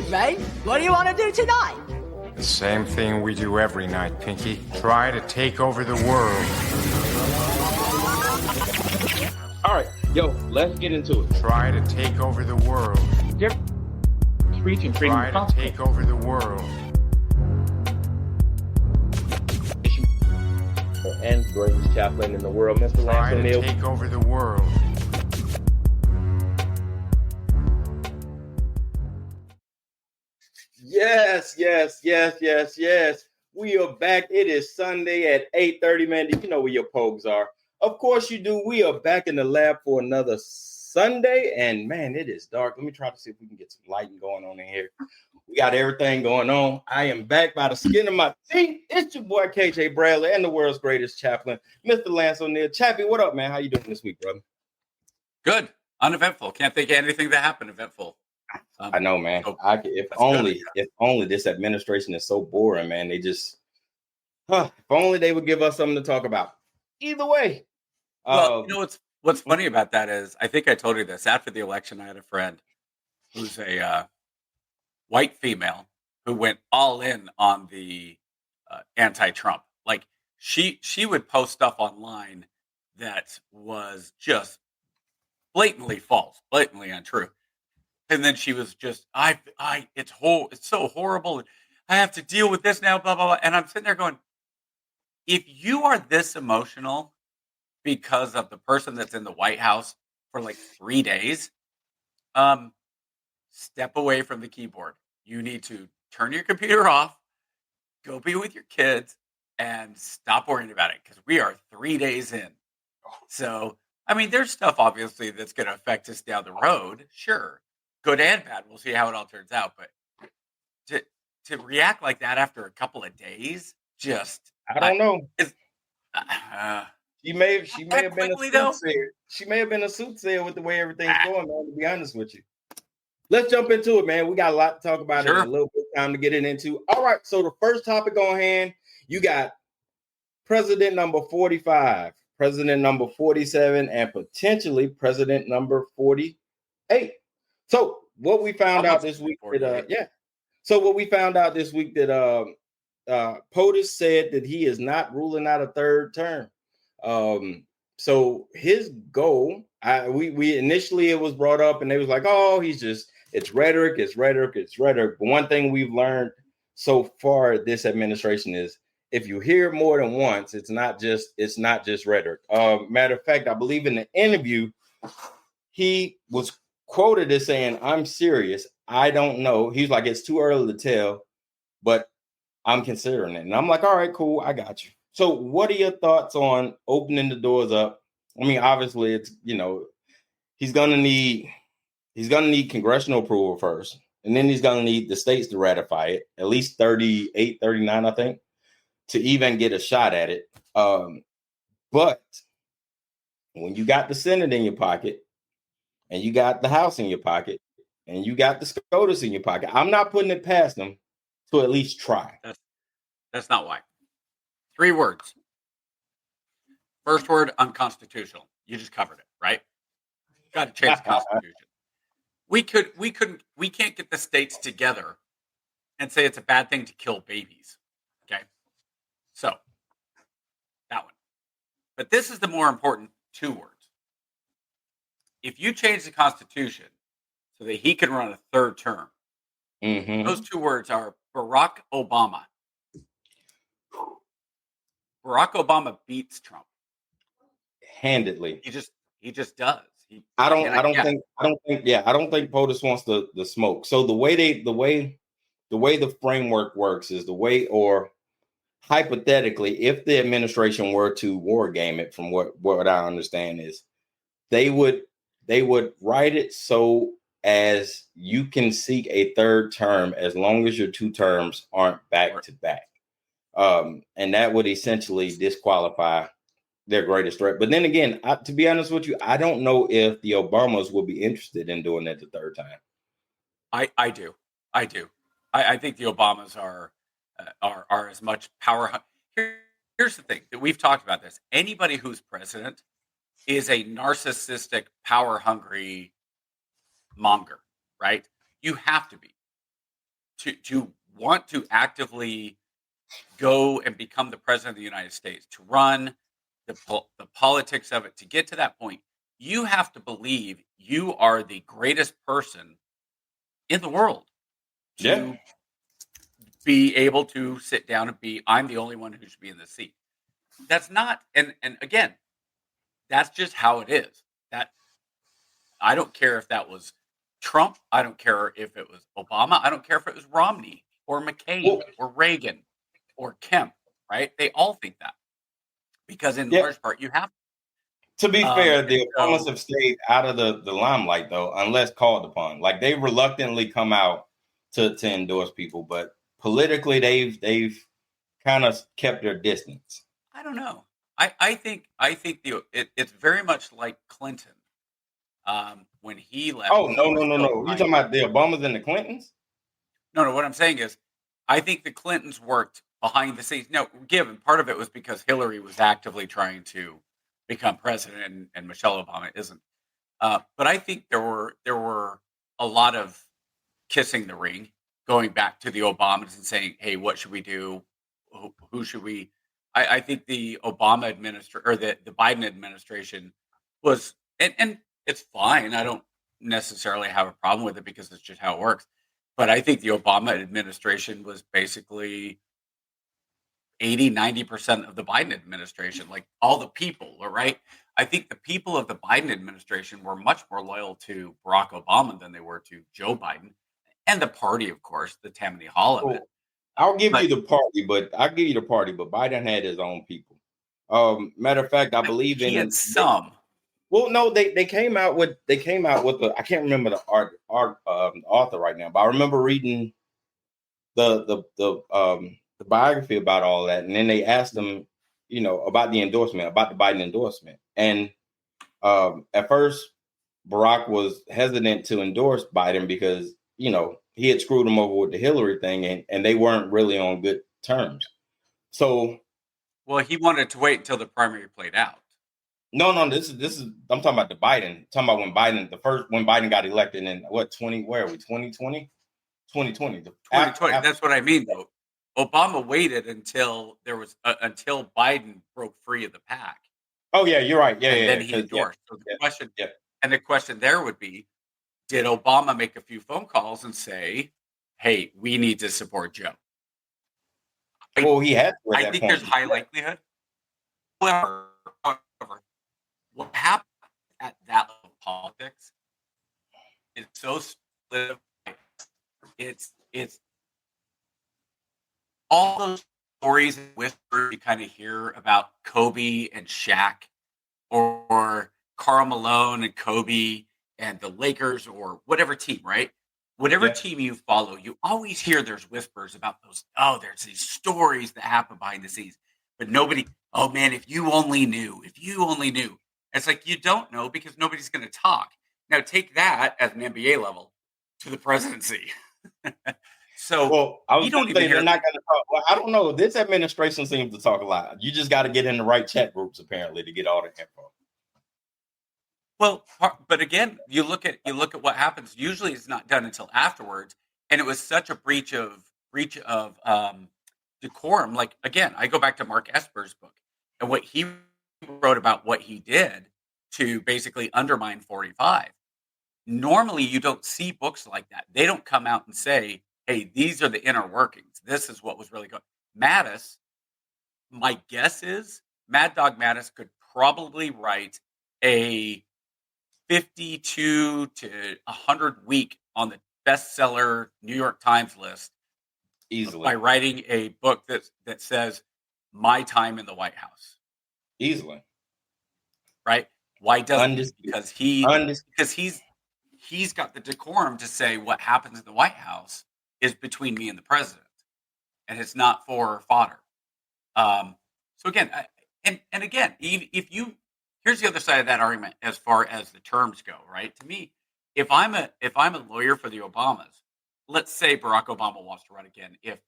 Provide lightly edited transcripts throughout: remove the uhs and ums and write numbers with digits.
Ray, what do you want to do tonight? The same thing we do every night, Pinky. Try to take over the world. All right, yo, let's get into it. Try to take over the world. Preaching, Try to take over the world. And greatest chaplain in the world, Mr. Try Lance to O'Neill. take over the world. Yes. We are back. It is Sunday at 8:30, man. You know where your pogues are. Of course you do. We are back in the lab for another Sunday. And, man, it is dark. Let me try to see if we can get some lighting going on in here. We got everything going on. I am back by the skin of my teeth. It's your boy, KJ Bradley, and the world's greatest chaplain, Mr. Lance O'Neill. Chappie, what up, man? How you doing this week, brother? Good. Uneventful. Can't think of anything that happened eventful. I know, man. If only this administration is so boring, man. They just, if only they would give us something to talk about. Either way. Well, you know what's funny about that is, I think I told you this. After the election, I had a friend who's a white female who went all in on the anti-Trump. Like she would post stuff online that was just blatantly false, blatantly untrue. And then she was just, it's so horrible. I have to deal with this now, blah, blah, blah. And I'm sitting there going, if you are this emotional because of the person that's in the White House for like 3 days, step away from the keyboard. You need to turn your computer off, go be with your kids, and stop worrying about it, because we are 3 days in. So, I mean, there's stuff obviously that's going to affect us down the road. Sure. Good and bad. We'll see how it all turns out. But to react like that after a couple of days, just I don't know. She may have been a soothsayer. She may have been a soothsayer with the way everything's going, man, to be honest with you. Let's jump into it, man. We got a lot to talk about. Sure. And a little bit of time to get it into. All right. So the first topic on hand, you got president number 45, president number 47, and potentially president number 48. So what we found out this week that POTUS said that he is not ruling out a third term. So his goal, we initially, it was brought up and they was like, oh, it's rhetoric. But one thing we've learned so far this administration is, if you hear it more than once, it's not just rhetoric. Matter of fact, I believe in the interview, he was quoted as saying, I'm serious. I don't know. He's like, it's too early to tell, but I'm considering it. And I'm like, all right, cool. I got you. So what are your thoughts on opening the doors up? I mean, obviously it's, he's going to need congressional approval first, and then he's going to need the states to ratify it, at least 38, 39, I think, to even get a shot at it. But when you got the Senate in your pocket, and you got the House in your pocket, and you got the SCOTUS in your pocket, I'm not putting it past them to at least try. That's not why. 3 words. First word, unconstitutional. You just covered it, right? Got to change the Constitution. We can't get the states together and say it's a bad thing to kill babies. Okay. So that one. But this is the more important 2 words. If you change the Constitution so that he can run a 3rd term, those 2 words are Barack Obama. Barack Obama beats Trump handedly. He just does. I don't think POTUS wants the smoke. So the way the framework works is the way, or hypothetically, if the administration were to war game it, from what I understand is, they would write it so as you can seek a 3rd term as long as your 2 terms aren't back to back. And that would essentially disqualify their greatest threat. But then again, to be honest with you, I don't know if the Obamas will be interested in doing that the 3rd time. I do. I think the Obamas are as much power. Here's the thing that we've talked about this. Anybody who's president is a narcissistic, power hungry monger, right? You have to be. to want to actively go and become the president of the United States, to run the politics of it, to get to that point, you have to believe you are the greatest person in the world to Yeah. be able to sit down and be, I'm the only one who should be in this seat. That's not, and again, that's just how it is. That I don't care if that was Trump. I don't care if it was Obama. I don't care if it was Romney or McCain Well, or Reagan or Kemp, right? They all think that because in yeah. large part you have. To be fair, And the Obamas so, have stayed out of the limelight though, unless called upon. Like they reluctantly come out to endorse people, but politically they've kind of kept their distance. I don't know. I think it's very much like Clinton when he left. Oh, He was no. still You trying. talking about the Obamas and the Clintons? No. What I'm saying is, I think the Clintons worked behind the scenes. No, given part of it was because Hillary was actively trying to become president, and Michelle Obama isn't. But I think there were a lot of kissing the ring, going back to the Obamas and saying, "Hey, what should we do? Who should we?" I think the Obama administration or the Biden administration was, and it's fine. I don't necessarily have a problem with it because it's just how it works. But I think the Obama administration was basically 80-90% of the Biden administration, like all the people, all right? I think the people of the Biden administration were much more loyal to Barack Obama than they were to Joe Biden and the party, of course, the Tammany Hall of it. So I'll give But you the party, but Biden had his own people. Matter of fact, I believe he had in. some. Well, no, they came out with the I can't remember the author right now, but I remember reading the biography about all that, and then they asked them, about the endorsement, about the Biden endorsement, and at first Barack was hesitant to endorse Biden because he had screwed him over with the Hillary thing, and they weren't really on good terms. So Well, he wanted to wait until the primary played out. no, this is I'm talking about the Biden. I'm talking about when Biden got elected in what 20 where are we 2020? 2020. 2020. That's what I mean, though. Obama waited until until Biden broke free of the pack, Oh yeah, you're right. Yeah, and yeah, then yeah. he 'Cause, yeah, endorsed. So yeah, yeah. the question there would be, did Obama make a few phone calls and say, "Hey, we need to support Joe"? I, Well, he had to at I that think there's point. high likelihood. However, what happened at that level of politics is so split. It's all those stories and whispers you kind of hear about Kobe and Shaq, or Karl Malone and Kobe and the Lakers, or whatever team, right? Whatever Yeah. team you follow, you always hear there's whispers about those. Oh, there's these stories that happen behind the scenes, but nobody. Oh man, if you only knew, if you only knew. It's like you don't know because nobody's going to talk. Now take that at an NBA level to the presidency. So Well, I was you going don't to even say they're hear. not going to talk. Well, I don't know. This administration seems to talk a lot. You just got to get in the right chat groups apparently to get all the info. Well, but again, you look at what happens. Usually, it's not done until afterwards, and it was such a breach of decorum. Like again, I go back to Mark Esper's book and what he wrote about what he did to basically undermine 45. Normally, you don't see books like that. They don't come out and say, "Hey, these are the inner workings. This is what was really going." Mattis, my guess is Mad Dog Mattis could probably write a 52 to 100 week on the bestseller New York Times list Easily. by writing a book that says my time in the White House. Easily. Right? Why doesn't he? Undisputed. Because he's got the decorum to say what happens in the White House is between me and the president, and it's not for fodder. So again, and again, if you here's the other side of that argument as far as the terms go, right? To me, if I'm a lawyer for the Obamas, let's say Barack Obama wants to run again, if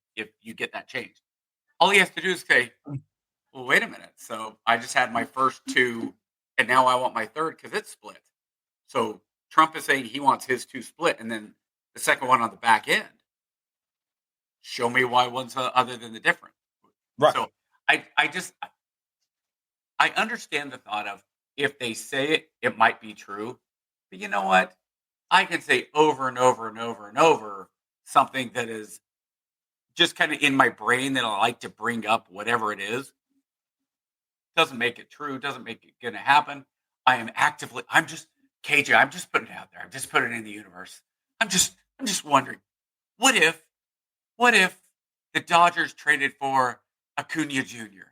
you get that changed, all he has to do is say, well, wait a minute. So I just had my first two, and now I want my third because it's split. So Trump is saying he wants his two split, and then the second one on the back end. Show me why one's other than the different. Right. So I understand the thought of if they say it, it might be true. But you know what? I can say over and over and over and over something that is just kind of in my brain that I like to bring up, whatever it is. Doesn't make it true. Doesn't make it going to happen. I'm just KJ. I'm just putting it out there. I'm just putting it in the universe. I'm just wondering, what if the Dodgers traded for Acuna Jr.?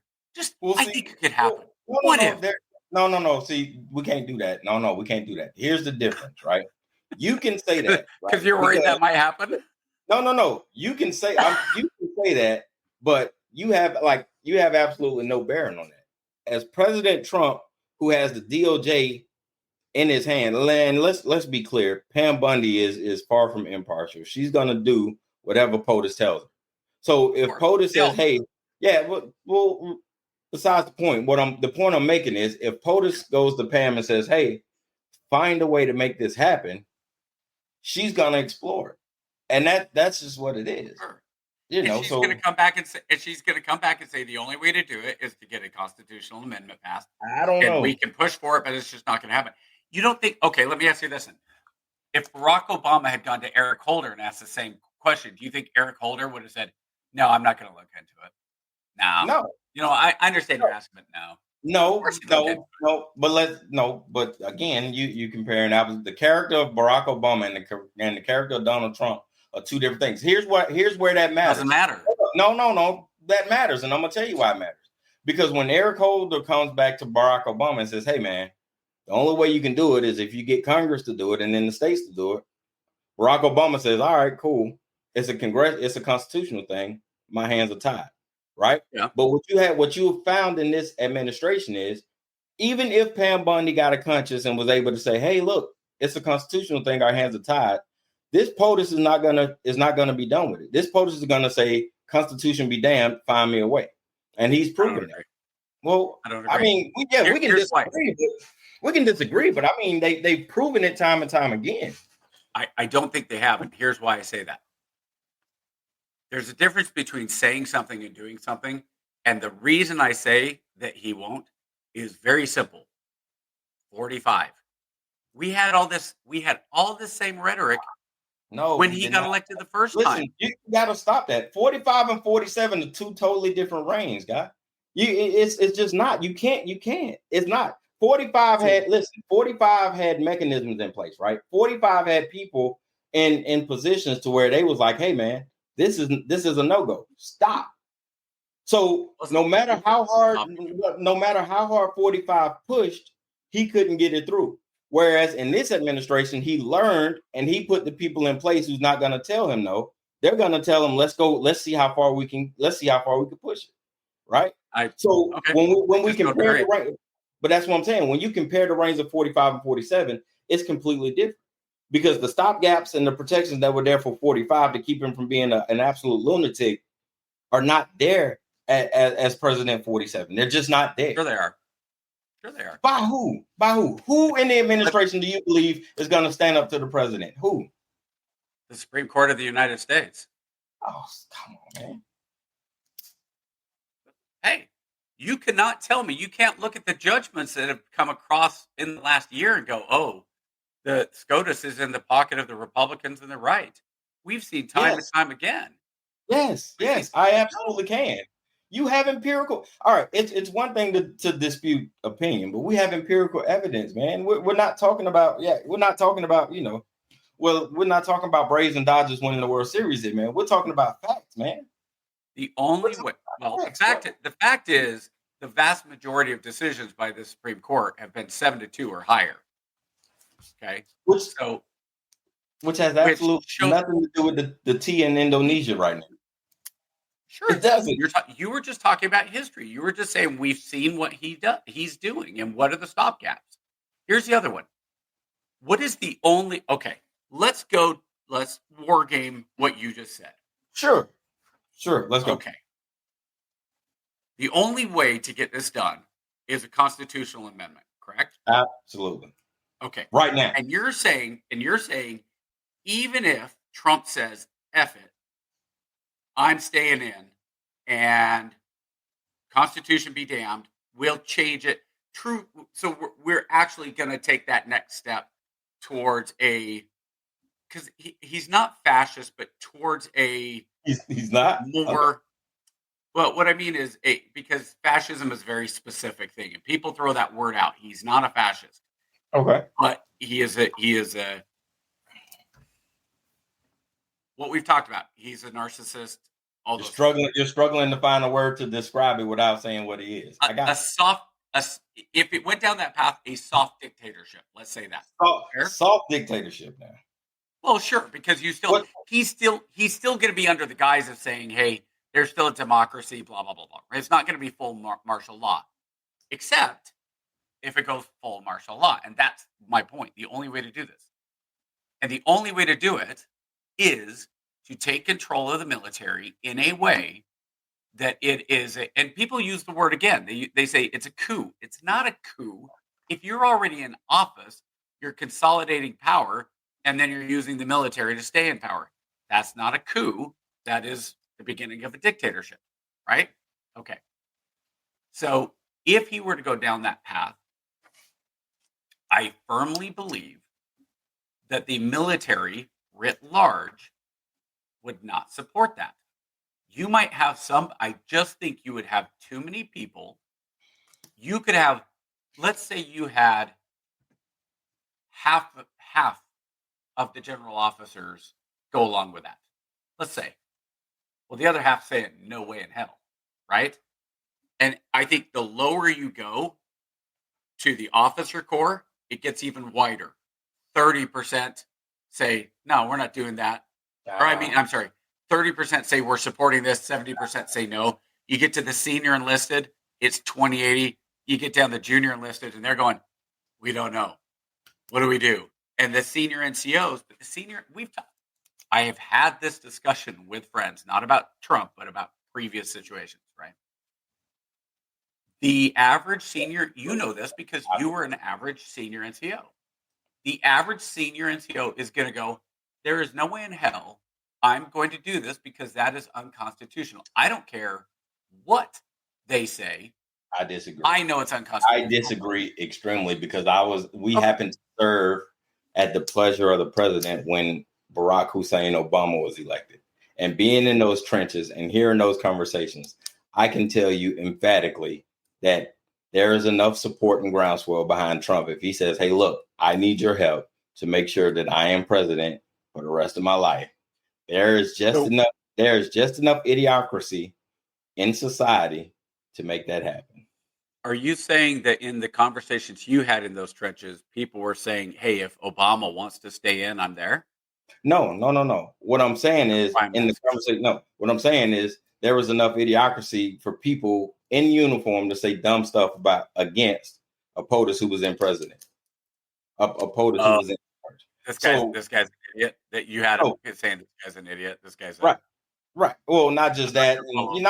I think it could happen. What if? No. See, we can't do that. No, we can't do that. Here's the difference, right? You can say that Because you're worried that might happen. No. You can say that, but you have absolutely no bearing on that. As President Trump, who has the DOJ in his hand, and let's be clear, Pam Bundy is far from impartial. She's gonna do whatever POTUS tells her. So if POTUS says, "Hey, yeah," well, besides the point, the point I'm making is if POTUS goes to Pam and says, "Hey, find a way to make this happen," she's gonna explore it, and that's just what it is. Sure. You know, she's going to come back and say, the only way to do it is to get a constitutional amendment passed. I don't know. We can push for it, but it's just not going to happen. You don't think? Okay, let me ask you this: then. If Barack Obama had gone to Eric Holder and asked the same question, do you think Eric Holder would have said, "No, I'm not going to look into it"? No. You know, I understand you're asking, but no. But again, you comparing the character of Barack Obama and the character of Donald Trump are two different things. Here's where that matters. Doesn't matter. No, that matters, and I'm gonna tell you why it matters. Because when Eric Holder comes back to Barack Obama and says, "Hey, man, the only way you can do it is if you get Congress to do it and then the states to do it," Barack Obama says, "All right, cool. It's a constitutional thing. My hands are tied." Right? Yeah. But what you found in this administration is, even if Pam Bundy got a conscience and was able to say, "Hey, look, it's a constitutional thing. Our hands are tied," this POTUS is not gonna be done with it. This POTUS is gonna say, "Constitution be damned, find me a way," and he's proven it. Well, I mean, we can disagree. We can disagree, but I mean, they've proven it time and time again. I don't think they have, and here's why I say that. There's a difference between saying something and doing something, and the reason I say that he won't is very simple. 45. We had all this same rhetoric when he got elected the first time. You got to stop that. 45 and 47 are two totally different reigns, guy. It's just not. You can't. It's not. 45 had mechanisms in place, right? 45 had people in positions to where they was like, "Hey, man, this is a no-go. Stop." So no matter how hard 45 pushed, he couldn't get it through. Whereas in this administration, he learned and he put the people in place who's not going to tell him no. They're going to tell him, "Let's go. Let's see how far we can push it." Right. When we compare the range, but that's what I'm saying. When you compare the range of 45 and 47, it's completely different because the stopgaps and the protections that were there for 45 to keep him from being an absolute lunatic are not there as President 47. They're just not there. Sure they are. By who? Who in the administration do you believe is going to stand up to the president? Who? The Supreme Court of the United States. Oh, come on, man. Hey, you cannot tell me. You can't look at the judgments that have come across in the last year and go, "Oh, the SCOTUS is in the pocket of the Republicans and the right." We've seen time and time again. Yes, I absolutely can. You have empirical. All right, it's one thing to dispute opinion, but we have empirical evidence, man. We're not talking about we're not talking about we're not talking about Braves and Dodgers winning the World Series, man. We're talking about facts, man. The only way, the fact is, the vast majority of decisions by the Supreme Court have been 7-2 or higher. Okay, which has absolutely nothing to do with the tea in Indonesia right now. Sure, it doesn't. You were just talking about history. You were just saying we've seen what he's doing, and what are the stopgaps. Here's the other one. What is the only? Okay, let's war game what you just said. Sure, let's go. Okay. The only way to get this done is a constitutional amendment, correct? Absolutely. Okay. Right now. And you're saying, even if Trump says, "F it, I'm staying in, and Constitution be damned, we'll change it. True. So we're actually going to take that next step towards because he's not fascist, but towards He's not more. okay. Well, what I mean is because fascism is a very specific thing, and people throw that word out. He's not a fascist, Okay. but he is a what we've talked about. He's a narcissist. All You're struggling to find a word to describe it without saying what he is. I got if it went down that path, a soft dictatorship. Let's say that. Soft dictatorship now. Well, sure, because he's still going to be under the guise of saying, "Hey, there's still a democracy." Blah blah blah blah. It's not going to be full martial law, except if it goes full martial law, and that's my point. The only way to do this, and the only way to do it, is to take control of the military in a way that it is and people use the word again. They say it's a coup. It's not a coup. If you're already in office, you're consolidating power, and then you're using the military to stay in power. That's not a coup. That is the beginning of a dictatorship, right? Okay. So if he were to go down that path, I firmly believe that the military writ large would not support that. You might have some, I just think you would have too many people. You could have, let's say you had half of the general officers go along with that. Let's say. Well, the other half saying no way in hell, right? And I think the lower you go to the officer corps, it gets even wider. 30% say, no, we're not doing that. Or I'm sorry, 30% say we're supporting this, 70% say no. You get to the senior enlisted, it's 20-80. You get down the junior enlisted, and they're going, we don't know. What do we do? And the senior NCOs, but the senior, I have had this discussion with friends, not about Trump, but about previous situations, right? The average senior, you know this because you were an average senior NCO. The average senior NCO is going to go, there is no way in hell I'm going to do this because that is unconstitutional. I don't care what they say. I disagree. I know it's unconstitutional. I disagree extremely because we happened to serve at the pleasure of the president when Barack Hussein Obama was elected. And being in those trenches and hearing those conversations, I can tell you emphatically that there is enough support and groundswell behind Trump. If he says, hey, look, I need your help to make sure that I am president for the rest of my life. There is just enough idiocracy in society to make that happen. Are you saying that in the conversations you had in those trenches, people were saying, hey, if Obama wants to stay in, I'm there? No. What I'm saying is what I'm saying is there was enough idiocracy for people in uniform to say dumb stuff against a POTUS who was in president. A POTUS who was in charge. This guy's an idiot. That you had saying this guy's an idiot. This guy's right. Well, not just that, and I'm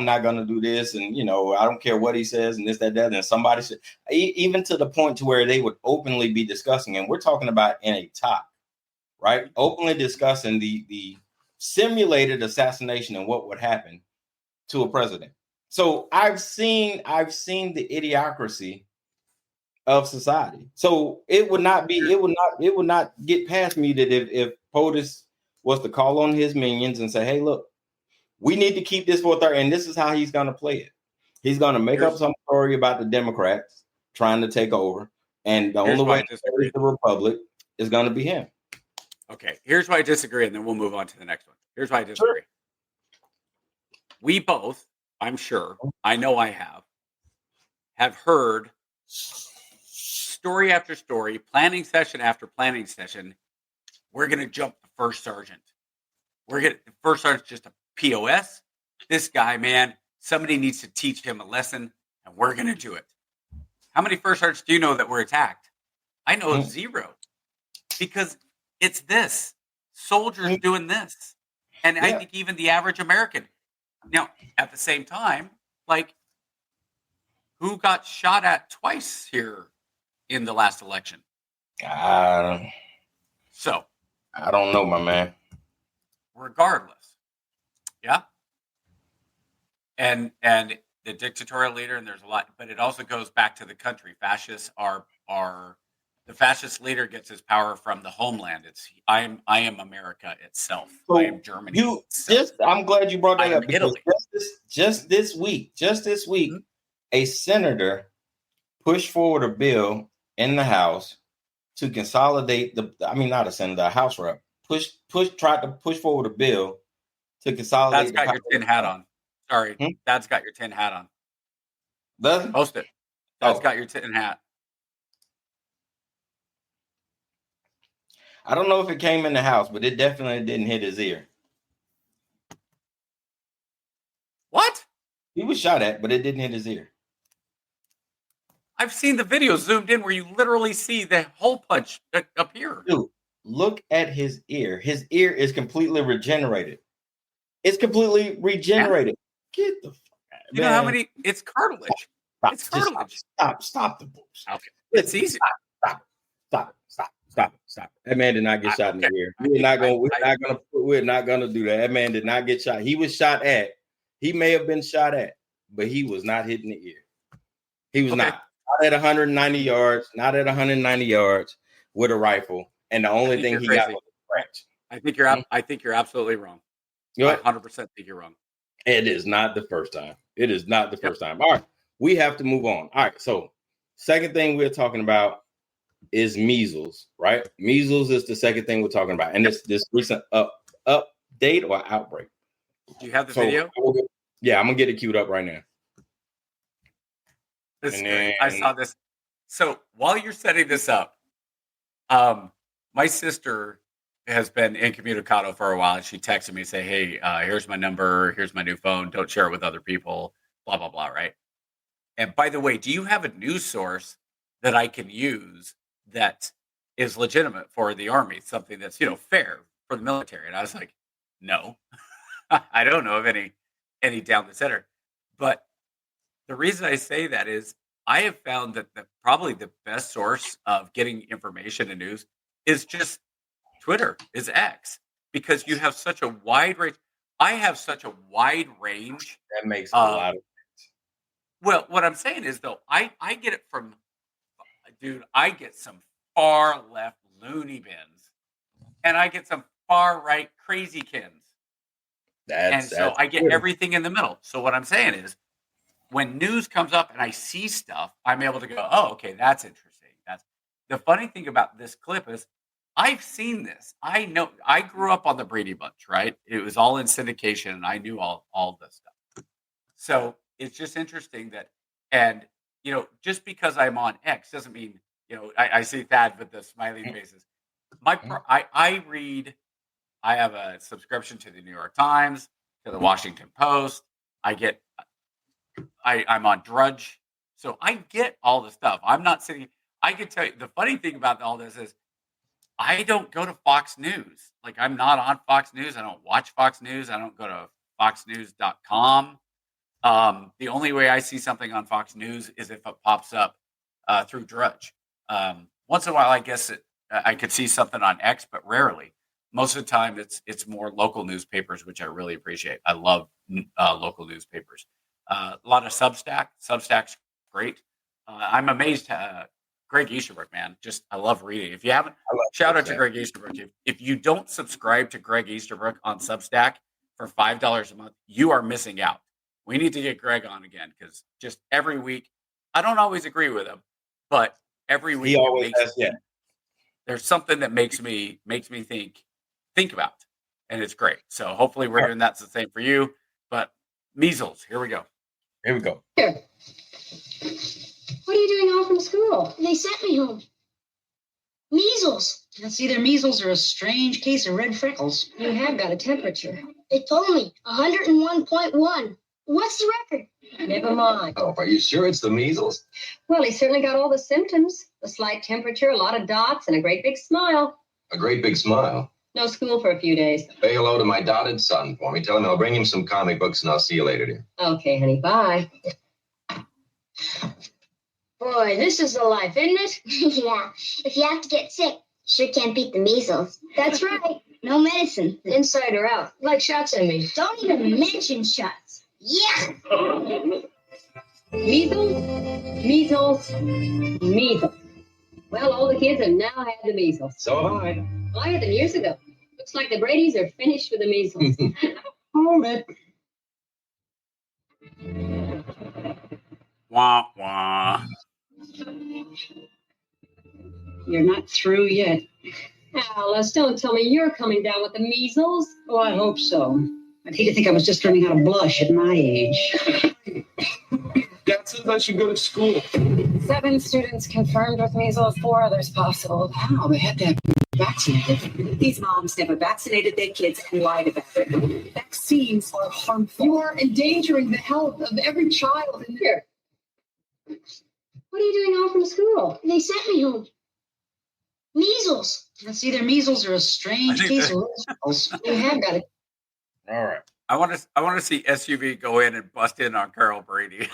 not gonna do this, and I don't care what he says, and this, that, and somebody should, even to the point to where they would openly be discussing, and we're talking about in a talk, right? Openly discussing the simulated assassination and what would happen to a president. So I've seen the idiocracy of society. So it would not get past me that if POTUS was to call on his minions and say, hey, look, we need to keep this for and this is how he's going to play it. He's going to make up some story about the Democrats trying to take over. And the only way to save the Republic is going to be him. Okay, here's why I disagree, and then we'll move on to the next one. Here's why I disagree. Sure. We both, I'm sure, I know I have heard story after story, planning session after planning session. We're going to jump the first sergeant. The first sergeant's just a POS. This guy, man, somebody needs to teach him a lesson, and we're going to do it. How many first sergeants do you know that were attacked? I know zero, because it's this. Soldiers doing this. And I think even the average American. Now, at the same time, who got shot at twice here in the last election? I don't know, my man. regardless. Yeah. And the dictatorial leader, and there's a lot, but it also goes back to the country. Fascists are the fascist leader gets his power from the homeland. It's I am America itself. So I am Germany. I'm glad you brought that up because Italy. just this week, Mm-hmm. a senator pushed forward a bill in the House to consolidate not a senator, a House rep tried to push forward a bill to consolidate. That's got your tin hat on. Sorry, Dad's got your tin hat on. Does Post it. Dad's got your tin hat. I don't know if it came in the House, but it definitely didn't hit his ear. What? He was shot at, but it didn't hit his ear. I've seen the video zoomed in where you literally see the hole punch appear. Dude, look at his ear. His ear is completely regenerated. It's completely regenerated. Yeah. Get the fuck out. You know how many? It's cartilage. It's cartilage. Stop the books. Okay. It's easy. Stop. That man did not get shot in the ear. We're not gonna do that. That man did not get shot. He was shot at. He may have been shot at, but he was not hitting the ear. He was not at 190 yards, not at 190 yards with a rifle. And the only thing he got was a scratch. I think you're absolutely wrong. Yep. I 100% think you're wrong. It is not the first time. It is not the first time. All right. We have to move on. All right. So, second thing we're talking about is measles, right? Measles is the second thing we're talking about. And this recent update or outbreak. Do you have the video? Yeah, I'm going to get it queued up right now. I saw this. So while you're setting this up, my sister has been incommunicado for a while, and she texted me, say, "Hey, here's my number. Here's my new phone. Don't share it with other people." Blah blah blah. Right. And by the way, do you have a news source that I can use that is legitimate for the Army? Something that's fair for the military? And I was like, no, I don't know of any down the center. But the reason I say that is I have found that probably the best source of getting information and news is just Twitter, is X, because you have such a wide range. I have such a wide range. That makes a lot of sense. Well, what I'm saying is, though, I get it from, dude, I get some far left loony bins, and I get some far right crazy kins. So I get everything in the middle. So what I'm saying is, when news comes up and I see stuff, I'm able to go, oh, okay, that's interesting. That's the funny thing about this clip is I've seen this. I know I grew up on the Brady Bunch, right? It was all in syndication, and I knew all this stuff. So it's just interesting that, and just because I'm on X doesn't mean I see Thad with the smiling faces. I read. I have a subscription to the New York Times, to the Washington Post. I'm on Drudge. So I get all the stuff. I'm not sitting. I can tell you the funny thing about all this is I don't go to Fox News. Like, I'm not on Fox News. I don't watch Fox News. I don't go to foxnews.com. The only way I see something on Fox News is if it pops up through Drudge. Once in a while, I guess I could see something on X, but rarely. Most of the time, it's more local newspapers, which I really appreciate. I love local newspapers. A lot of Substack. Substack's great. I'm amazed. Greg Easterbrook, man, I love reading. If you haven't, shout out to Greg Easterbrook. If you don't subscribe to Greg Easterbrook on Substack for $5 a month, you are missing out. We need to get Greg on again, because just every week, I don't always agree with him, but every week he always has. Yeah, there's something that makes me think about, and it's great. So hopefully we're doing that's the same for you. But measles, here we go. Here we go. Here. What are you doing home from school? They sent me home. Measles. It's either measles or a strange case of red freckles. You have got a temperature. They told me 101.1. What's the record? Never mind. Oh, are you sure it's the measles? Well, he certainly got all the symptoms. A slight temperature, a lot of dots, and a great big smile. A great big smile. No school for a few days. Say hello to my dotted son for me. Tell him I'll bring him some comic books, and I'll see you later, dear. Okay, honey, bye. Boy, this is the life, isn't it? Yeah. If you have to get sick, Sure can't beat the measles. That's right. No medicine, inside or out, like shots in me. Don't even mention shots. Yeah. Measles, measles, measles. Well, all the kids have now had the measles. So have I. I had them years ago. Looks like the Bradys are finished with the measles. Hold it. Wah, wah. You're not through yet. Alice, don't tell me you're coming down with the measles. Oh, I hope so. I'd hate to think I was just learning how to blush at my age. Dad says I should go to school. 7 students confirmed with measles, 4 others possible. Wow, they had to have been vaccinated. These moms never vaccinated their kids and lied about it. Vaccines are harmful. You are endangering the health of every child in here. What are you doing home from school? They sent me home. Measles. It's either measles or a strange I think case that- of measles. You have got it. All right. I want to see SUV go in and bust in on Carol Brady.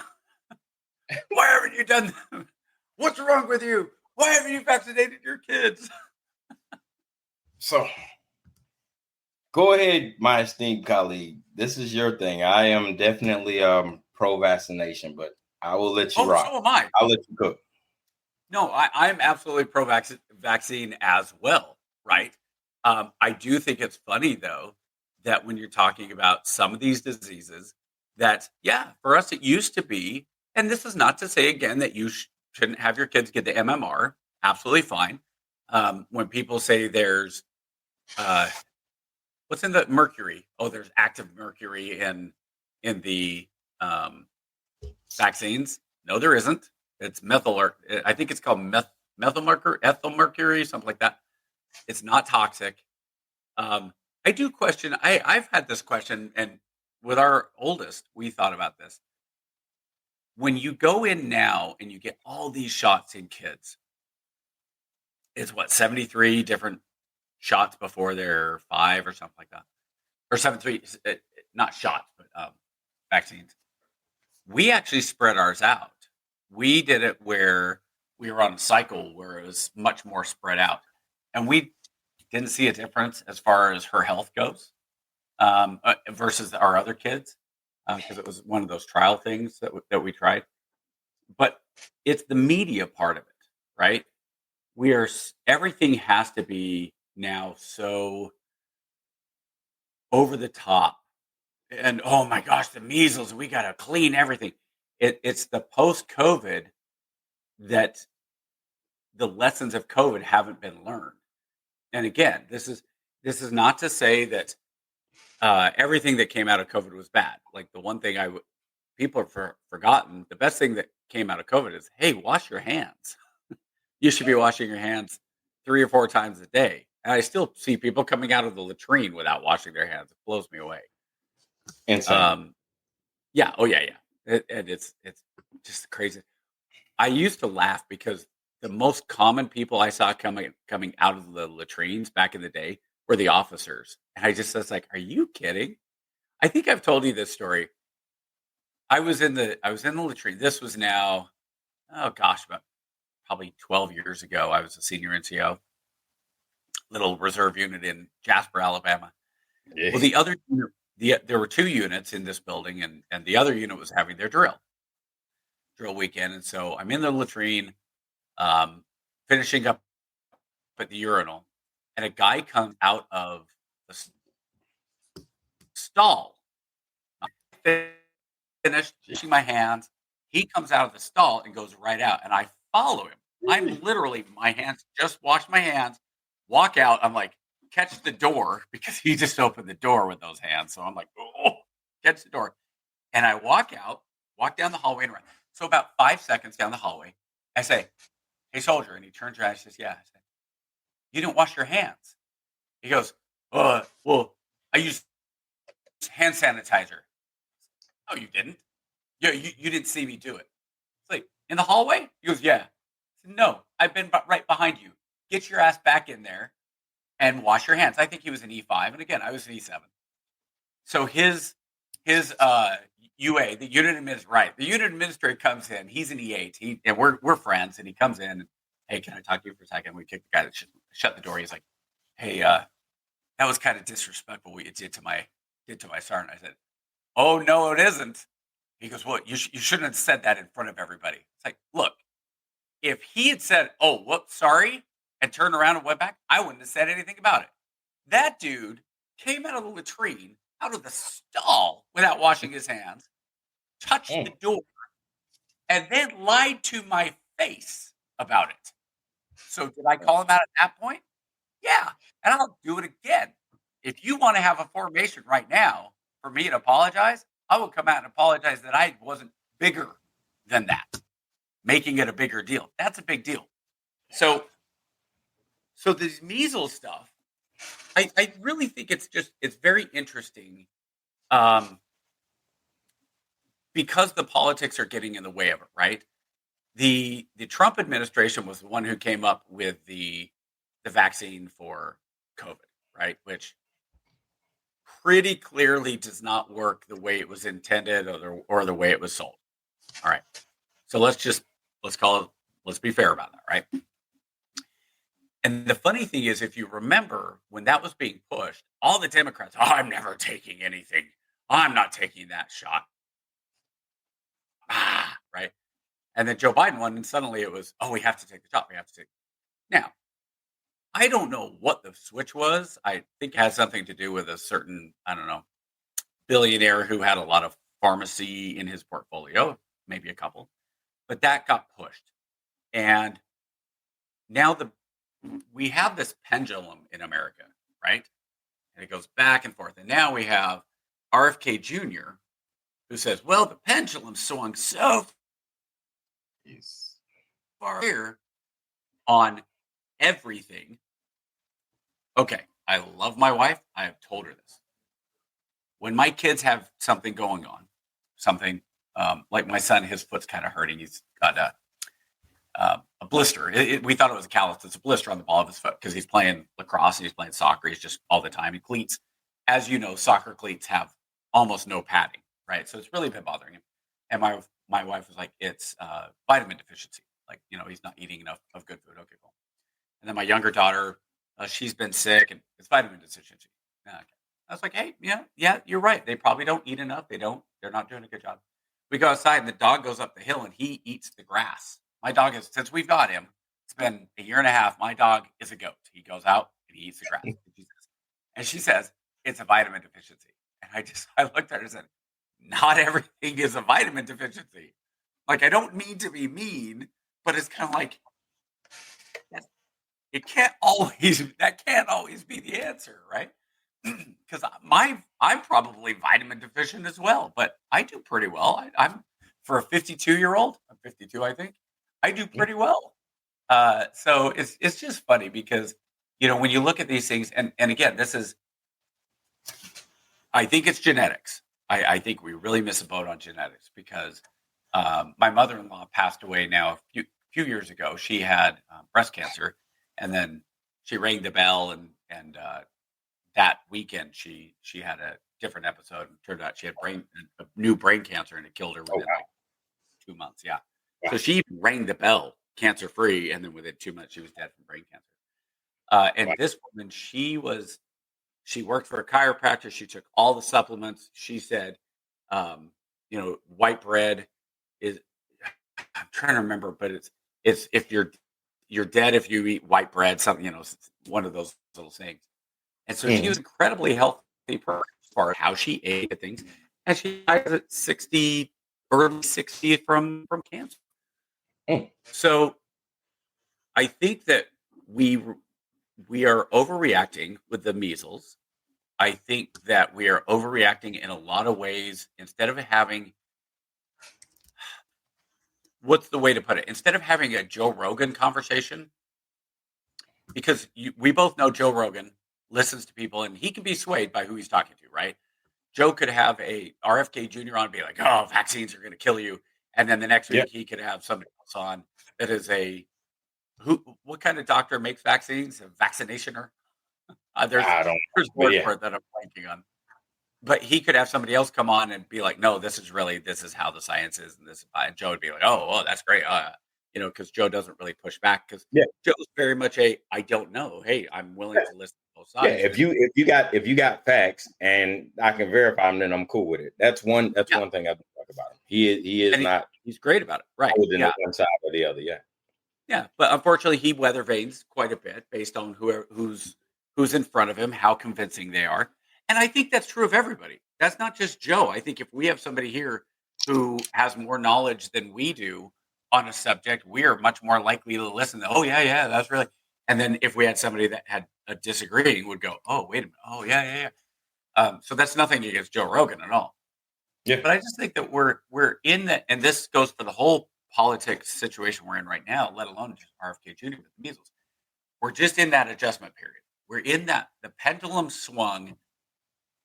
Why haven't you done that? What's wrong with you? Why haven't you vaccinated your kids? So go ahead, my esteemed colleague. This is your thing. I am definitely pro-vaccination, but I will let you rock. So am I. I'll let you cook. No, I'm absolutely pro-vaccine as well, right? I do think it's funny, though, that when you're talking about some of these diseases, that, yeah, for us, it used to be, and this is not to say, again, that you shouldn't have your kids get the MMR. Absolutely fine. When people say there's, what's in the mercury? Oh, there's active mercury in the vaccines. No, there isn't. It's methyl, or I think it's called methyl mercury, ethyl mercury, something like that. It's not toxic. I do question. I've had this question, and with our oldest, we thought about this. When you go in now and you get all these shots in kids, it's what, 73 different shots before they're 5 or something like that, or 73, not shots, but vaccines. We actually spread ours out. We did it where we were on a cycle where it was much more spread out, and we didn't see a difference as far as her health goes versus our other kids, because it was one of those trial things that we tried. But it's the media part of it, right? Everything has to be now so over the top, and oh my gosh, the measles, we got to clean everything. It's the post-COVID that the lessons of COVID haven't been learned. And again, this is not to say that everything that came out of COVID was bad. Like the one thing people have forgotten, the best thing that came out of COVID is, hey, wash your hands. You should be washing your hands 3 or 4 times a day. And I still see people coming out of the latrine without washing their hands. It blows me away. Insane. Yeah. Oh yeah. And it's just crazy. I used to laugh because the most common people I saw coming out of the latrines back in the day were the officers. And I just was like, are you kidding? I think I've told you this story. I was in the latrine. This was now, oh gosh, about probably 12 years ago. I was a senior NCO, little reserve unit in Jasper, Alabama. Yeah. Well, there were 2 units in this building, and the other unit was having their drill weekend. And so I'm in the latrine, finishing up at the urinal, and a guy comes out of the stall. I finished washing my hands. He comes out of the stall and goes right out, and I follow him. I'm literally, my hands, just wash my hands, walk out. I'm like, catch the door, because he just opened the door with those hands. So I'm like, oh, catch the door. And I walk down the hallway and around. So about 5 seconds down the hallway, I say, hey, soldier. And he turns around and says, yeah. I said, you didn't wash your hands. He goes, well, I used hand sanitizer. Oh, you didn't? Yeah, you didn't see me do it. It's like, in the hallway? He goes, yeah. I said, no, I've been right behind you. Get your ass back in there and wash your hands. I think he was an E5. And again, I was an E7. So his UA, the unit administrator, right? The unit administrator comes in. He's an E8. And we're friends. And he comes in. And, hey, can I talk to you for a second? We kick the guy that shut the door. He's like, "Hey, that was kind of disrespectful what you did to my sergeant." I said, "Oh no, it isn't." He goes, "Well, you shouldn't have said that in front of everybody." It's like, look, if he had said, "Oh, whoops, sorry," and turned around and went back, I wouldn't have said anything about it. That dude came out of the latrine, out of the stall without washing his hands, touched the door, and then lied to my face about it. So did I call him out at that point? Yeah, and I'll do it again. If you want to have a formation right now for me to apologize, I will come out and apologize that I wasn't bigger than that, making it a bigger deal. That's a big deal. So this measles stuff, I really think it's very interesting because the politics are getting in the way of it, right? The Trump administration was the one who came up with the vaccine for COVID, right? Which pretty clearly does not work the way it was intended or the way it was sold. All right. So let's be fair about that, right? And the funny thing is, if you remember when that was being pushed, all the Democrats, "Oh, I'm never taking anything. I'm not taking that shot." Right. And then Joe Biden won, and suddenly it was, "Oh, we have to take the shot. We have to take." Now, I don't know what the switch was. I think it has something to do with a certain, I don't know, billionaire who had a lot of pharmacy in his portfolio, maybe a couple, but that got pushed. And now we have this pendulum in America, right? And it goes back and forth. And now we have RFK Jr., who says, "Well, the pendulum swung so far here on everything." Okay, I love my wife. I have told her this. When my kids have something going on, something like my son, his foot's kind of hurting. He's got a blister. We thought it was a callus. It's a blister on the ball of his foot because he's playing lacrosse and he's playing soccer. He's just all the time. And cleats, as you know, soccer cleats have almost no padding, right? So it's really been bothering him. And my wife was like, "It's vitamin deficiency. Like, he's not eating enough of good food." Okay, cool. And then my younger daughter, she's been sick and it's vitamin deficiency. Okay. I was like, "Hey, yeah, you're right. They probably don't eat enough. They're not doing a good job." We go outside and the dog goes up the hill and he eats the grass. My dog since we've got him, it's been a year and a half. My dog is a goat. He goes out and he eats the grass. And she says, "It's a vitamin deficiency." And I looked at her and said, "Not everything is a vitamin deficiency." Like, I don't mean to be mean, but it's kind of like, that can't always be the answer, right? Because I'm probably vitamin deficient as well, but I do pretty well. I'm for a 52-year-old. I'm 52, I think. I do pretty well. So it's just funny because when you look at these things, and again, I think it's genetics. I think we really miss a boat on genetics because my mother-in-law passed away now a few years ago. She had breast cancer, and then she rang the bell, and that weekend she had a different episode, and turned out she had a new brain cancer, and it killed her within like 2 months. Yeah. So she even rang the bell, cancer-free, and then within 2 months she was dead from brain cancer. And this woman, she worked for a chiropractor. She took all the supplements. She said, white bread is, I'm trying to remember, but it's if you're dead if you eat white bread, something, one of those little sayings. And so she was incredibly healthy person as far as how she ate things. And she died at early 60 from cancer. So I think that we are overreacting with the measles. I think that we are overreacting in a lot of ways. Instead of having, what's the way to put it? Instead of having a Joe Rogan conversation, because we both know Joe Rogan listens to people and he can be swayed by who he's talking to, right? Joe could have a RFK Jr. on and be like, "Oh, vaccines are going to kill you." And then the next week he could have somebody else on that is what kind of doctor makes vaccines? A vaccinationer? There's words for it that I'm blanking on. But he could have somebody else come on and be like, "No, this is how the science is." And Joe would be like, "Oh, well, that's great. because Joe doesn't really push back because Yeah. Joe's very much I don't know. Hey, I'm willing to listen to both Yeah, sides. if you got facts and I can verify them, then I'm cool with it. That's one thing I talk about him. He's great about it, right? Holding one side or the other. Yeah, but unfortunately, he weather vanes quite a bit based on who's in front of him, how convincing they are, and I think that's true of everybody. That's not just Joe. I think if we have somebody here who has more knowledge than we do on a subject, we are much more likely to listen to, oh, yeah, that's really. And then if we had somebody that had a disagreeing, would go, oh, wait a minute. Oh, yeah. So that's nothing against Joe Rogan at all. Yeah. But I just think that we're in that, and this goes for the whole politics situation we're in right now, let alone just RFK Jr. with the measles. We're just in that adjustment period. We're in that the pendulum swung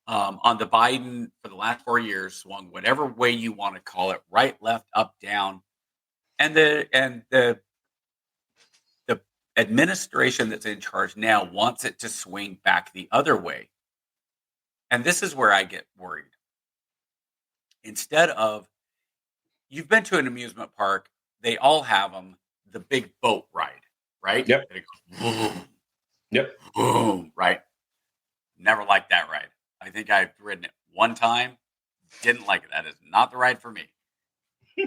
on the Biden for the last 4 years, swung whatever way you want to call it, right, left, up, down, and the administration that's in charge now wants it to swing back the other way. And this is where I get worried. Instead of, you've been to an amusement park, they all have them, the big boat ride, right? Yep. And it goes, boom, Yep. boom, right? Never liked that ride. I think I've ridden it one time, didn't like it. That is not the ride for me.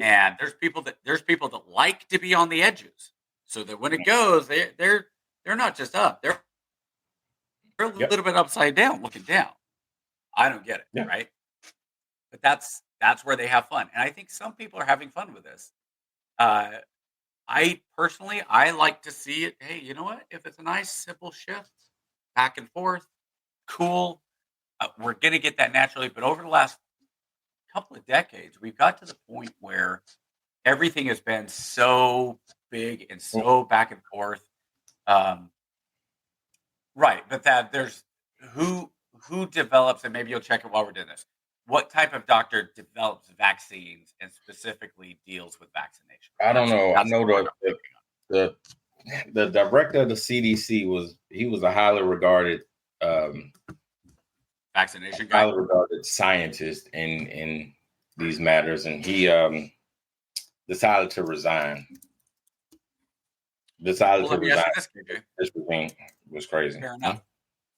And there's people that like to be on the edges, so that when it goes, they're not just up, they're a little bit upside down, looking down. I don't get it, right? But that's where they have fun, and I think some people are having fun with this. I personally, I like to see it. Hey, you know what? If it's a nice simple shift back and forth, cool. We're going to get that naturally. But over the last couple of decades, we've got to the point where everything has been so big and so back and forth. Right. But that there's who develops, and maybe you'll check it while we're doing this. What type of doctor develops vaccines and specifically deals with vaccination? I don't know. I know the director of the CDC was a highly regarded vaccination guy, highly regarded scientist in these matters, and he decided to resign. This regime was crazy.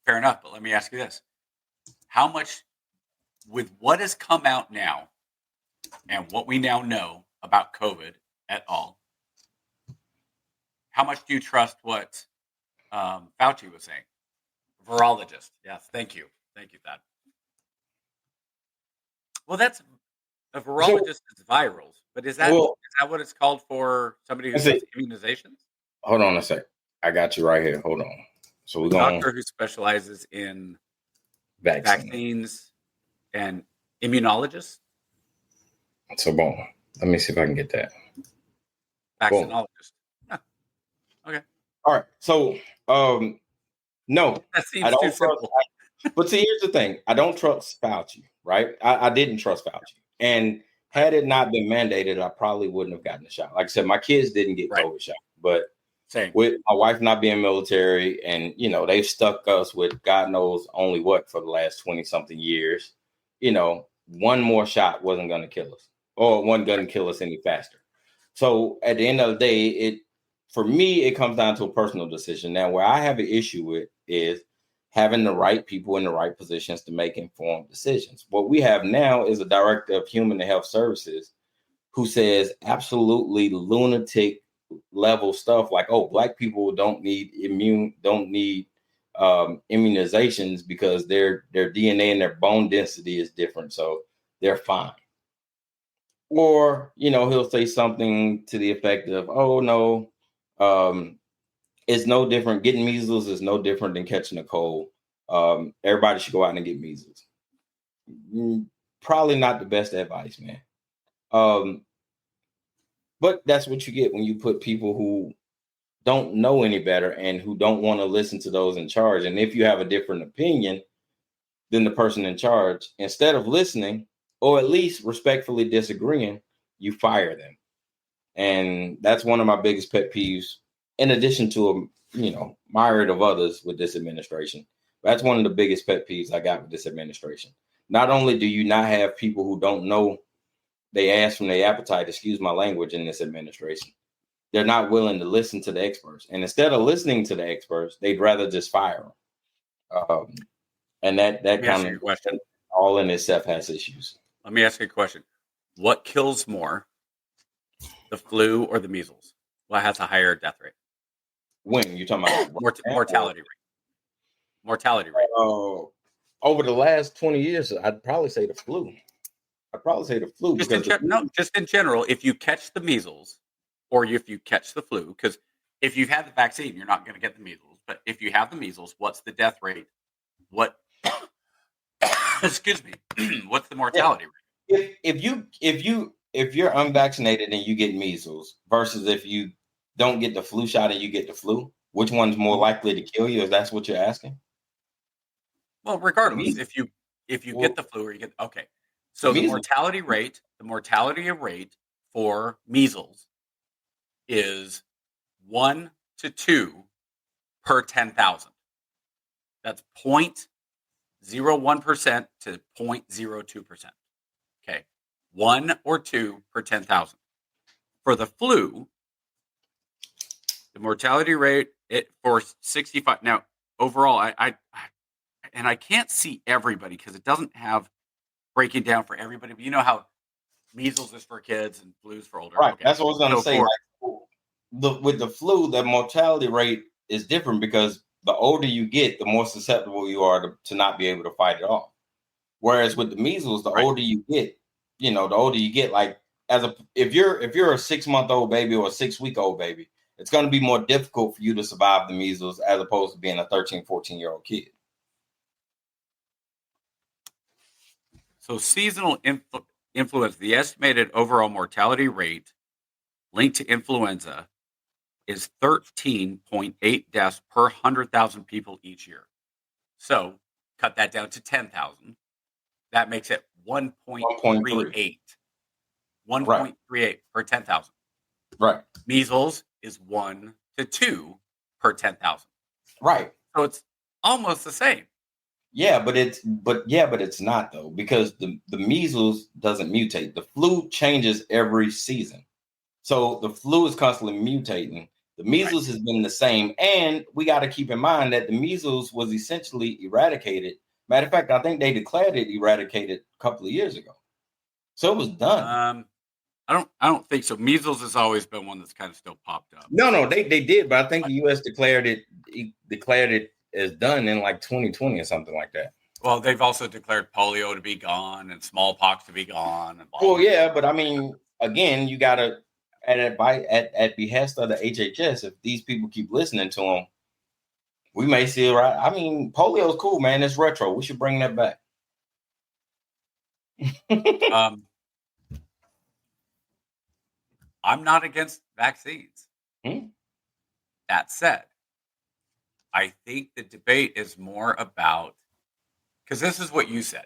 Fair enough. But let me ask you this: how much, with what has come out now, and what we now know about COVID at all, how much do you trust what Fauci was saying? Virologist. Yes. Thank you, Thad. Well, that's a virologist is virals, but is that what it's called for somebody who does immunizations? Hold on a sec. I got you right here. Hold on. So we're going. Doctor who specializes in vaccines and immunologists. So boom. Let me see if I can get that. Vaccinologist. Huh. Okay. All right. So no, that seems too simple. But see, here's the thing. I don't trust Fauci, right? I didn't trust Fauci. And had it not been mandated, I probably wouldn't have gotten the shot. Like I said, my kids didn't get COVID shot, but with my wife not being military, and they've stuck us with God knows only what for the last 20 something years. One more shot wasn't going to kill us, or wasn't going to kill us any faster. So at the end of the day, for me, it comes down to a personal decision. Now, where I have an issue with is having the right people in the right positions to make informed decisions. What we have now is a director of human and health services who says absolutely lunatic level stuff like, oh, Black people don't need immunizations because their DNA and their bone density is different, so they're fine. Or he'll say something to the effect of, oh no, it's no different. Getting measles is no different than catching a cold. Everybody should go out and get measles. Probably not the best advice, man. But that's what you get when you put people who don't know any better and who don't want to listen to those in charge. And if you have a different opinion than the person in charge, instead of listening or at least respectfully disagreeing, you fire them. And that's one of my biggest pet peeves, in addition to a myriad of others with this administration. That's one of the biggest pet peeves I got with this administration. Not only do you not have people who don't know they ass from their appetite, excuse my language, in this administration, they're not willing to listen to the experts. And instead of listening to the experts, they'd rather just fire them. And that kind of question. All in itself has issues. Let me ask you a question. What kills more, the flu or the measles? What has a higher death rate? When you're talking about mortality rate. Mortality rate. Over the last 20 years, I'd probably say the flu. Just in general, if you catch the measles or if you catch the flu, because if you've had the vaccine, you're not going to get the measles. But if you have the measles, what's the death rate? What? Excuse me. What's the mortality rate? If you're unvaccinated and you get measles versus if you don't get the flu shot and you get the flu, which one's more likely to kill you? If that's what you're asking. Well, regardless, if you get the flu or you get so the mortality rate for measles is 1 to 2 per 10,000. That's 0.01% to 0.02%. Okay, 1 or 2 per 10,000. For the flu, the mortality rate for 65. Now, overall, I can't see everybody because it doesn't have breaking down for everybody. But you know how measles is for kids and flu's for older. Right. Okay. That's what I was going to say. With the flu, the mortality rate is different because the older you get, the more susceptible you are to not be able to fight it off. Whereas with the measles, the older you get, like if you're a 6-month-old baby or a 6-week-old baby, it's going to be more difficult for you to survive the measles as opposed to being a 13, 14-year-old kid. So seasonal influenza, the estimated overall mortality rate linked to influenza is 13.8 deaths per 100,000 people each year. So cut that down to 10,000. That makes it 1.38. 1.38 per 10,000. Right. Measles is 1 to 2 per 10,000. Right. So it's almost the same. Yeah, but it's not though, because the measles doesn't mutate. The flu changes every season. So the flu is constantly mutating. The measles has been the same. And we got to keep in mind that the measles was essentially eradicated. Matter of fact, I think they declared it eradicated a couple of years ago. So it was done. I don't think so. Measles has always been one that's kind of still popped up. No, they did, but I think the U.S. declared it as done in like 2020 or something like that. Well, they've also declared polio to be gone and smallpox to be gone. And well, yeah, but I mean, again, you got to at behest of the HHS. If these people keep listening to them, we may see it right. I mean, polio is cool, man. It's retro. We should bring that back. I'm not against vaccines. That said, I think the debate is more about, because this is what you said.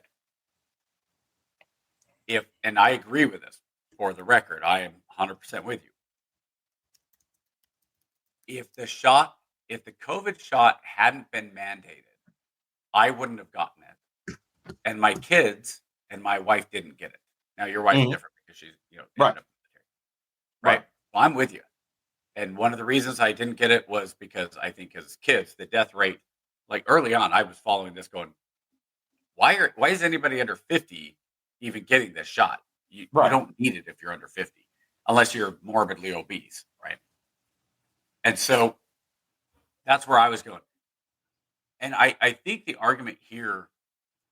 And I agree with this, for the record, I am 100% with you. If the COVID shot hadn't been mandated, I wouldn't have gotten it. And my kids and my wife didn't get it. Now your wife's different because she's, right. Right. Well, I'm with you. And one of the reasons I didn't get it was because I think as kids, the death rate, like early on, I was following this going, why is anybody under 50 even getting this shot? You don't need it if you're under 50, unless you're morbidly obese, right? And so that's where I was going. And I think the argument here,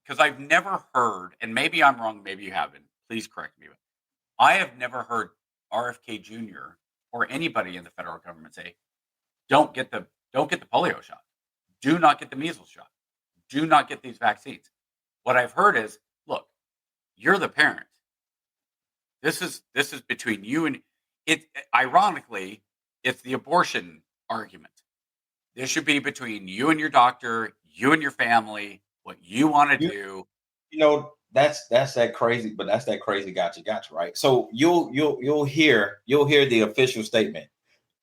because I've never heard, and maybe I'm wrong, maybe you haven't, please correct me, but I have never heard RFK Jr. or anybody in the federal government say, don't get the polio shot. Do not get the measles shot. Do not get these vaccines. What I've heard is, look, you're the parent. This is between you and it. Ironically, it's the abortion argument. This should be between you and your doctor, you and your family, what you want to do. That's that crazy, but that's that crazy gotcha, right? So you'll hear the official statement.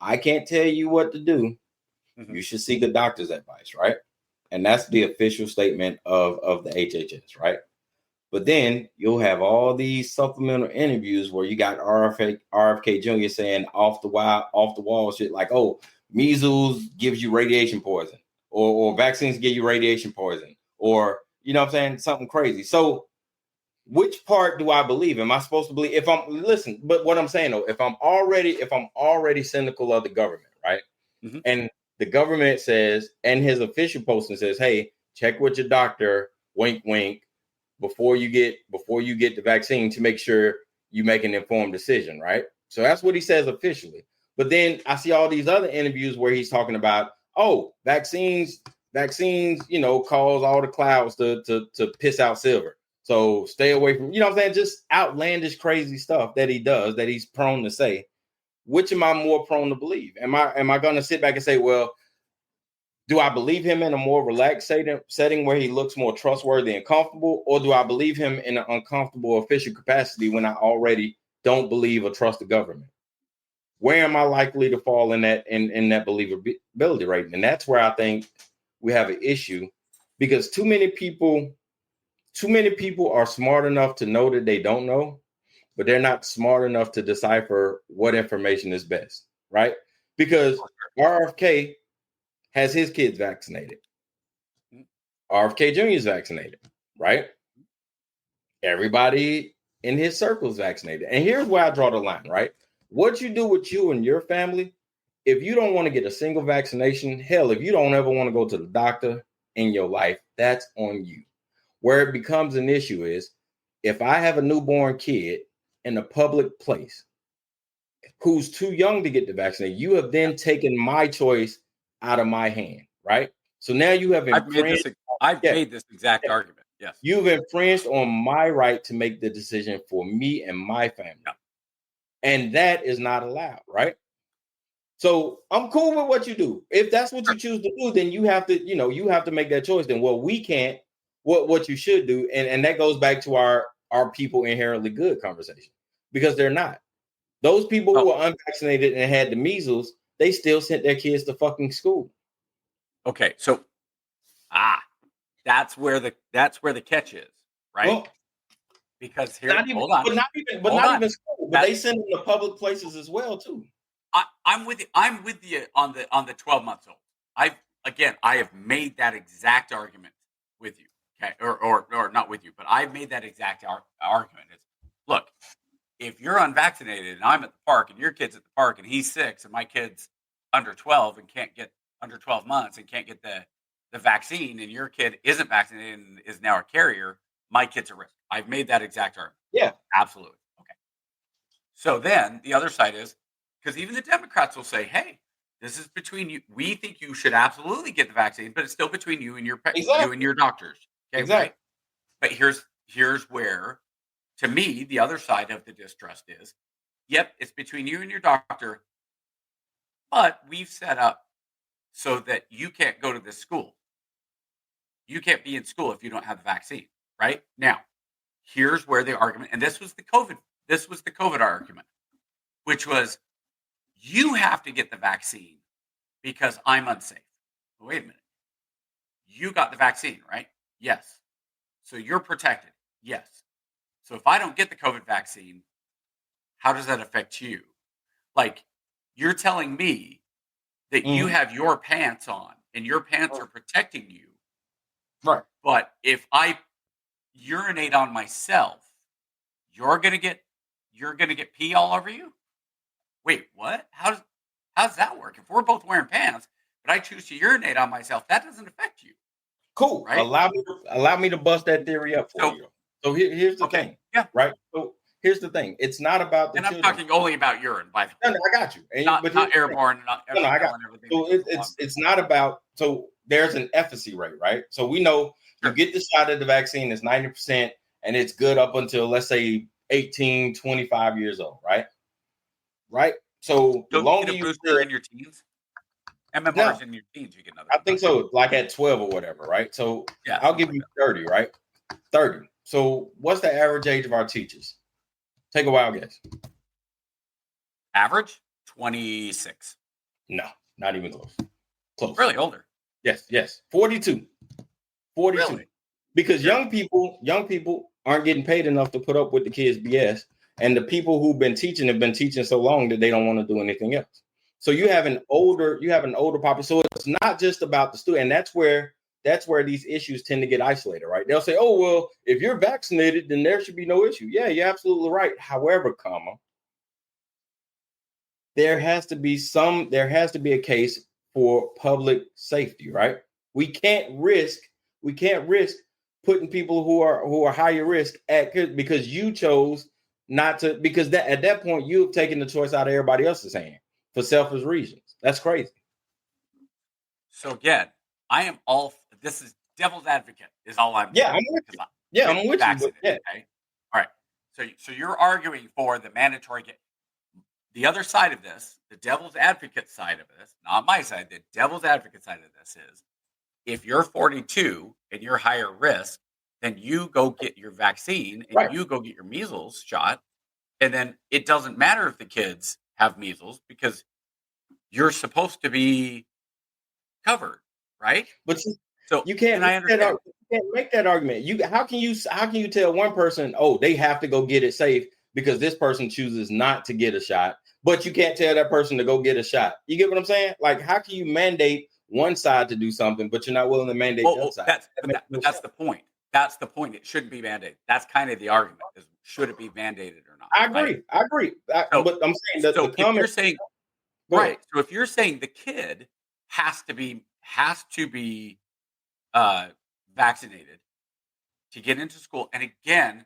I can't tell you what to do. Mm-hmm. You should seek a doctor's advice, right? And that's the official statement of the HHS, right? But then you'll have all these supplemental interviews where you got RFK Jr. saying off the wall shit like, oh, measles gives you radiation poison, or vaccines give you radiation poison, or you know what I'm saying, something crazy. So which part do I believe? Am I supposed to believe but what I'm saying though, if I'm already cynical of the government, right? Mm-hmm. And the government says, and his official posting says, hey, check with your doctor, wink, wink, before you get the vaccine to make sure you make an informed decision, right? So that's what he says officially. But then I see all these other interviews where he's talking about, oh, vaccines, cause all the clouds to piss out silver. So stay away from, you know what I'm saying? Just outlandish, crazy stuff that he does, that he's prone to say. Which am I more prone to believe? Am I going to sit back and say, well, do I believe him in a more relaxed setting where he looks more trustworthy and comfortable, or do I believe him in an uncomfortable official capacity when I already don't believe or trust the government? Where am I likely to fall in that believability rate? And that's where I think we have an issue, because too many people are smart enough to know that they don't know, but they're not smart enough to decipher what information is best, right? Because RFK has his kids vaccinated. RFK Jr. is vaccinated, right? Everybody in his circle is vaccinated. And here's where I draw the line, right? What you do with you and your family, if you don't want to get a single vaccination, hell, if you don't ever want to go to the doctor in your life, that's on you. Where it becomes an issue is if I have a newborn kid in a public place who's too young to get the vaccine, you have then taken my choice out of my hand, right? So now you have infringed. I've made this exact argument. Yes. You've infringed on my right to make the decision for me and my family. Yeah. And that is not allowed, right? So I'm cool with what you do. If that's what you choose to do, then you have to make that choice. Then we can't, what you should do. And that goes back to our people inherently good conversation, because they're not. Those people who are unvaccinated and had the measles, they still sent their kids to fucking school. Okay. So, that's where the catch is, right? Well, because here, not even school, but they send them to public places as well too. I'm with you on the 12 months old. I have made that exact argument with you, okay, or not with you, but I've made that exact argument. Is, look, if you're unvaccinated and I'm at the park and your kid's at the park and he's 6 and my kid's under 12 and can't get under 12 months and can't get the vaccine, and your kid isn't vaccinated and is now a carrier, my kid's at risk. I've made that exact argument. Yeah, absolutely. Okay. So then the other side is, because even the Democrats will say, hey, this is between you. We think you should absolutely get the vaccine, but it's still between you and your you and your doctors. Okay, exactly. Right? But here's where, to me, the other side of the distrust is, yep, it's between you and your doctor, but we've set up so that you can't go to this school. You can't be in school if you don't have the vaccine, right? Now, here's where the argument, and this was the COVID argument, which was, you have to get the vaccine because I'm unsafe. Wait a minute. You got the vaccine, right? Yes. So you're protected. Yes. So if I don't get the COVID vaccine, how does that affect you? Like, you're telling me that you have your pants on and your pants are protecting you. Right. But if I urinate on myself, you're gonna get pee all over you? Wait, what? How does that work? If we're both wearing pants, but I choose to urinate on myself, that doesn't affect you. Cool. Right? Allow me to bust that theory up for you. So here's the thing. Yeah. Right. So here's the thing. It's not about the and children. I'm talking only about urine, by the way. No, I got you. And not airborne. I got you. So it's not about. So there's an efficacy rate, right? So we know you get the shot of the vaccine, it's 90%, and it's good up until, let's say, 18, 25 years old, right? Right. So the longer you booster in your teens, MMR's in your teens, you get another. I think so, like at 12 or whatever, right? So yeah, I'll give you 30, right? 30. So what's the average age of our teachers? Take a wild guess. Average 26. No, not even close. Close. Really older. Yes. 42. 42. Really? Because young people aren't getting paid enough to put up with the kids' BS. And the people who've been teaching have been teaching so long that they don't want to do anything else. So you have an older population. So it's not just about the student, and that's where these issues tend to get isolated, right? They'll say, "Oh, well, if you're vaccinated, then there should be no issue." Yeah, you're absolutely right. However, there has to be a case for public safety, right? We can't risk putting people who are higher risk at because you chose not to, because at that point you've taken the choice out of everybody else's hand for selfish reasons. That's crazy. So again, this is devil's advocate is all I'm doing. I'm with you. I'm with you. Yeah. Okay. All right. So you're arguing for the mandatory. The other side of this, the devil's advocate side of this, not my side, the devil's advocate side of this is, if you're 42 and you're higher risk, then you go get your vaccine and you go get your measles shot. And then it doesn't matter if the kids have measles because you're supposed to be covered, right? But you can't make that argument. How can you tell one person, oh, they have to go get it safe because this person chooses not to get a shot, but you can't tell that person to go get a shot? You get what I'm saying? Like, how can you mandate one side to do something, but you're not willing to mandate the other side? That's the point. That's the point. It shouldn't be mandated. That's kind of the argument: is should it be mandated or not? I agree. But I'm saying that the comment. So if you're saying the kid has to be vaccinated to get into school, and again,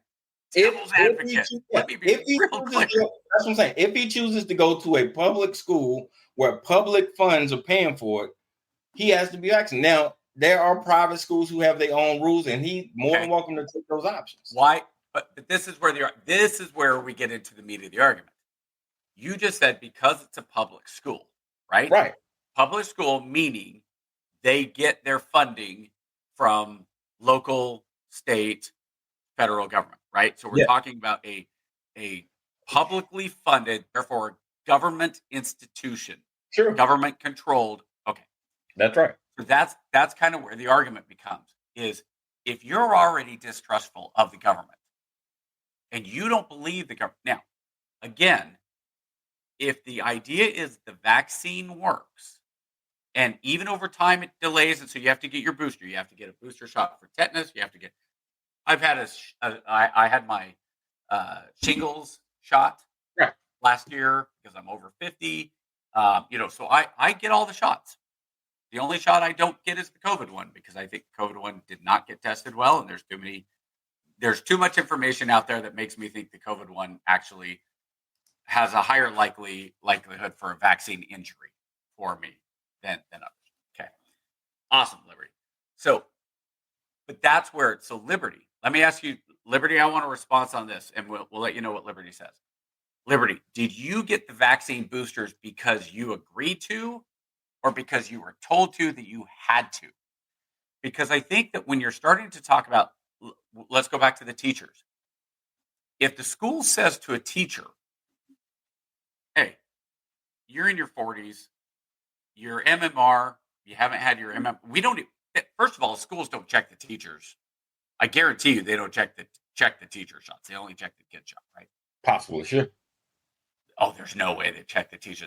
devil's advocate. Let me be real clear. That's what I'm saying. If he chooses to go to a public school where public funds are paying for it, he has to be vaccinated. Now, there are private schools who have their own rules, and he's more than welcome to take those options. Why? But this is where we get into the meat of the argument. You just said because it's a public school, right? Right. Public school meaning they get their funding from local, state, federal government, right? So we're talking about a publicly funded, therefore government institution, government controlled. Okay, that's right. So that's kind of where the argument becomes: is if you're already distrustful of the government and you don't believe the government. Now, again, if the idea is the vaccine works, and even over time it delays, and so you have to get your booster, you have to get a booster shot for tetanus, you have to get. I had my shingles shot last year because I'm over 50. So I get all the shots. The only shot I don't get is the COVID one because I think COVID one did not get tested well, and there's too much information out there that makes me think the COVID one actually has a higher likelihood for a vaccine injury for me than others. Okay, awesome, Liberty. But that's where Liberty. Let me ask you, Liberty. I want a response on this, and we'll let you know what Liberty says. Liberty, did you get the vaccine boosters because you agreed to, or because you were told to that you had to? Because I think that when you're starting to talk about, let's go back to the teachers. If the school says to a teacher, hey, you're in your 40s, your MMR, you haven't had your we don't, first of all, schools don't check the teachers. I guarantee you they don't check the teacher shots. They only check the kid shot, right? Possibly, sure. Oh, there's no way they check the teacher.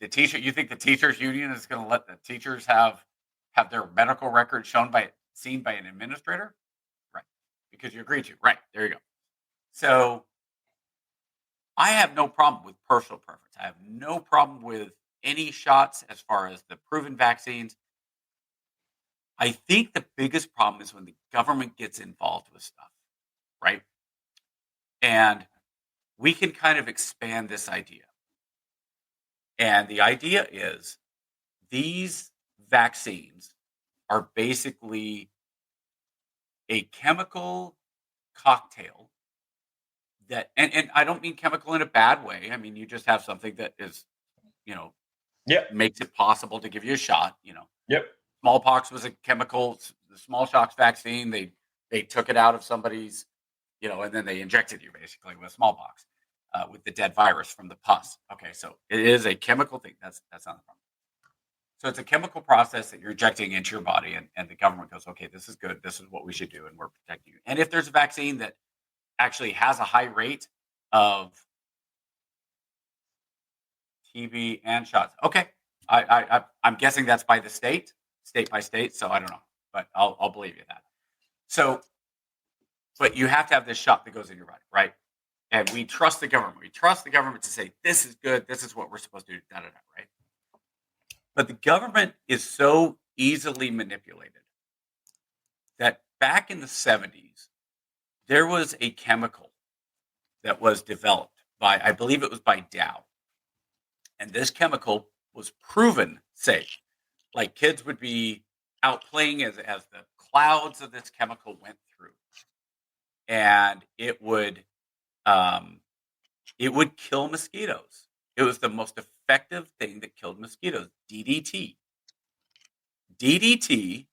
The teacher, you think the teachers union is going to let the teachers have their medical records seen by an administrator? Right. Because you agreed to. Right. There you go. So I have no problem with personal preference. I have no problem with any shots as far as the proven vaccines. I think the biggest problem is when the government gets involved with stuff, right? And we can kind of expand this idea. And the idea is these vaccines are basically a chemical cocktail that, and I don't mean chemical in a bad way. I mean, you just have something that is, makes it possible to give you a shot, Yep. Smallpox was a chemical, the smallpox vaccine. They took it out of somebody's, and then they injected you basically with smallpox, with the dead virus from the pus. Okay, so it is a chemical thing. That's not the problem. So it's a chemical process that you're injecting into your body, and the government goes, okay, this is good. This is what we should do, and we're protecting you. And if there's a vaccine that actually has a high rate of TB and shots. Okay, I'm guessing that's by the state by state. So I don't know, but I'll believe you that. So, but you have to have this shot that goes in your body, right? And we trust the government. We trust the government to say this is good. This is what we're supposed to do. Da da da. Right? But the government is so easily manipulated that back in the 70s, there was a chemical that was developed by, I believe it was by Dow. And this chemical was proven safe. Like kids would be out playing as the clouds of this chemical went through. And it would kill mosquitoes. It was the most effective thing that killed mosquitoes, DDT. DDT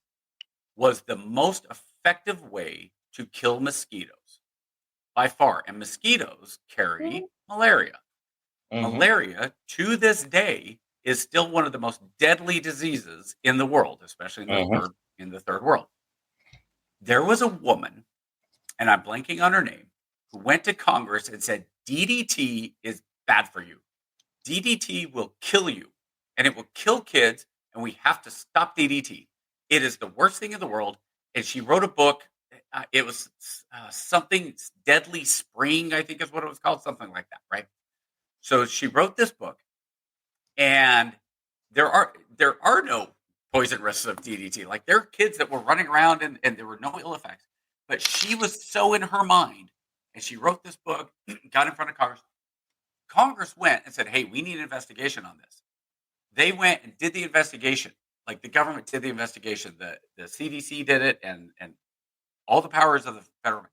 was the most effective way to kill mosquitoes by far. And mosquitoes carry malaria. Malaria, to this day, is still one of the most deadly diseases in the world, especially in the third world. There was a woman, and I'm blanking on her name, who went to Congress and said, DDT is bad for you. DDT will kill you, and it will kill kids, and we have to stop DDT. It is the worst thing in the world. And she wrote a book. It was something Deadly Spring, I think is what it was called, something like that, right? So she wrote this book, and there are no poison risks of DDT. Like, there are kids that were running around and there were no ill effects. But she was so in her mind, and she wrote this book, got in front of Congress. Congress went and said, hey, we need an investigation on this. They went and did the investigation. Like, the government did the investigation. The CDC did it, and all the powers of the federal.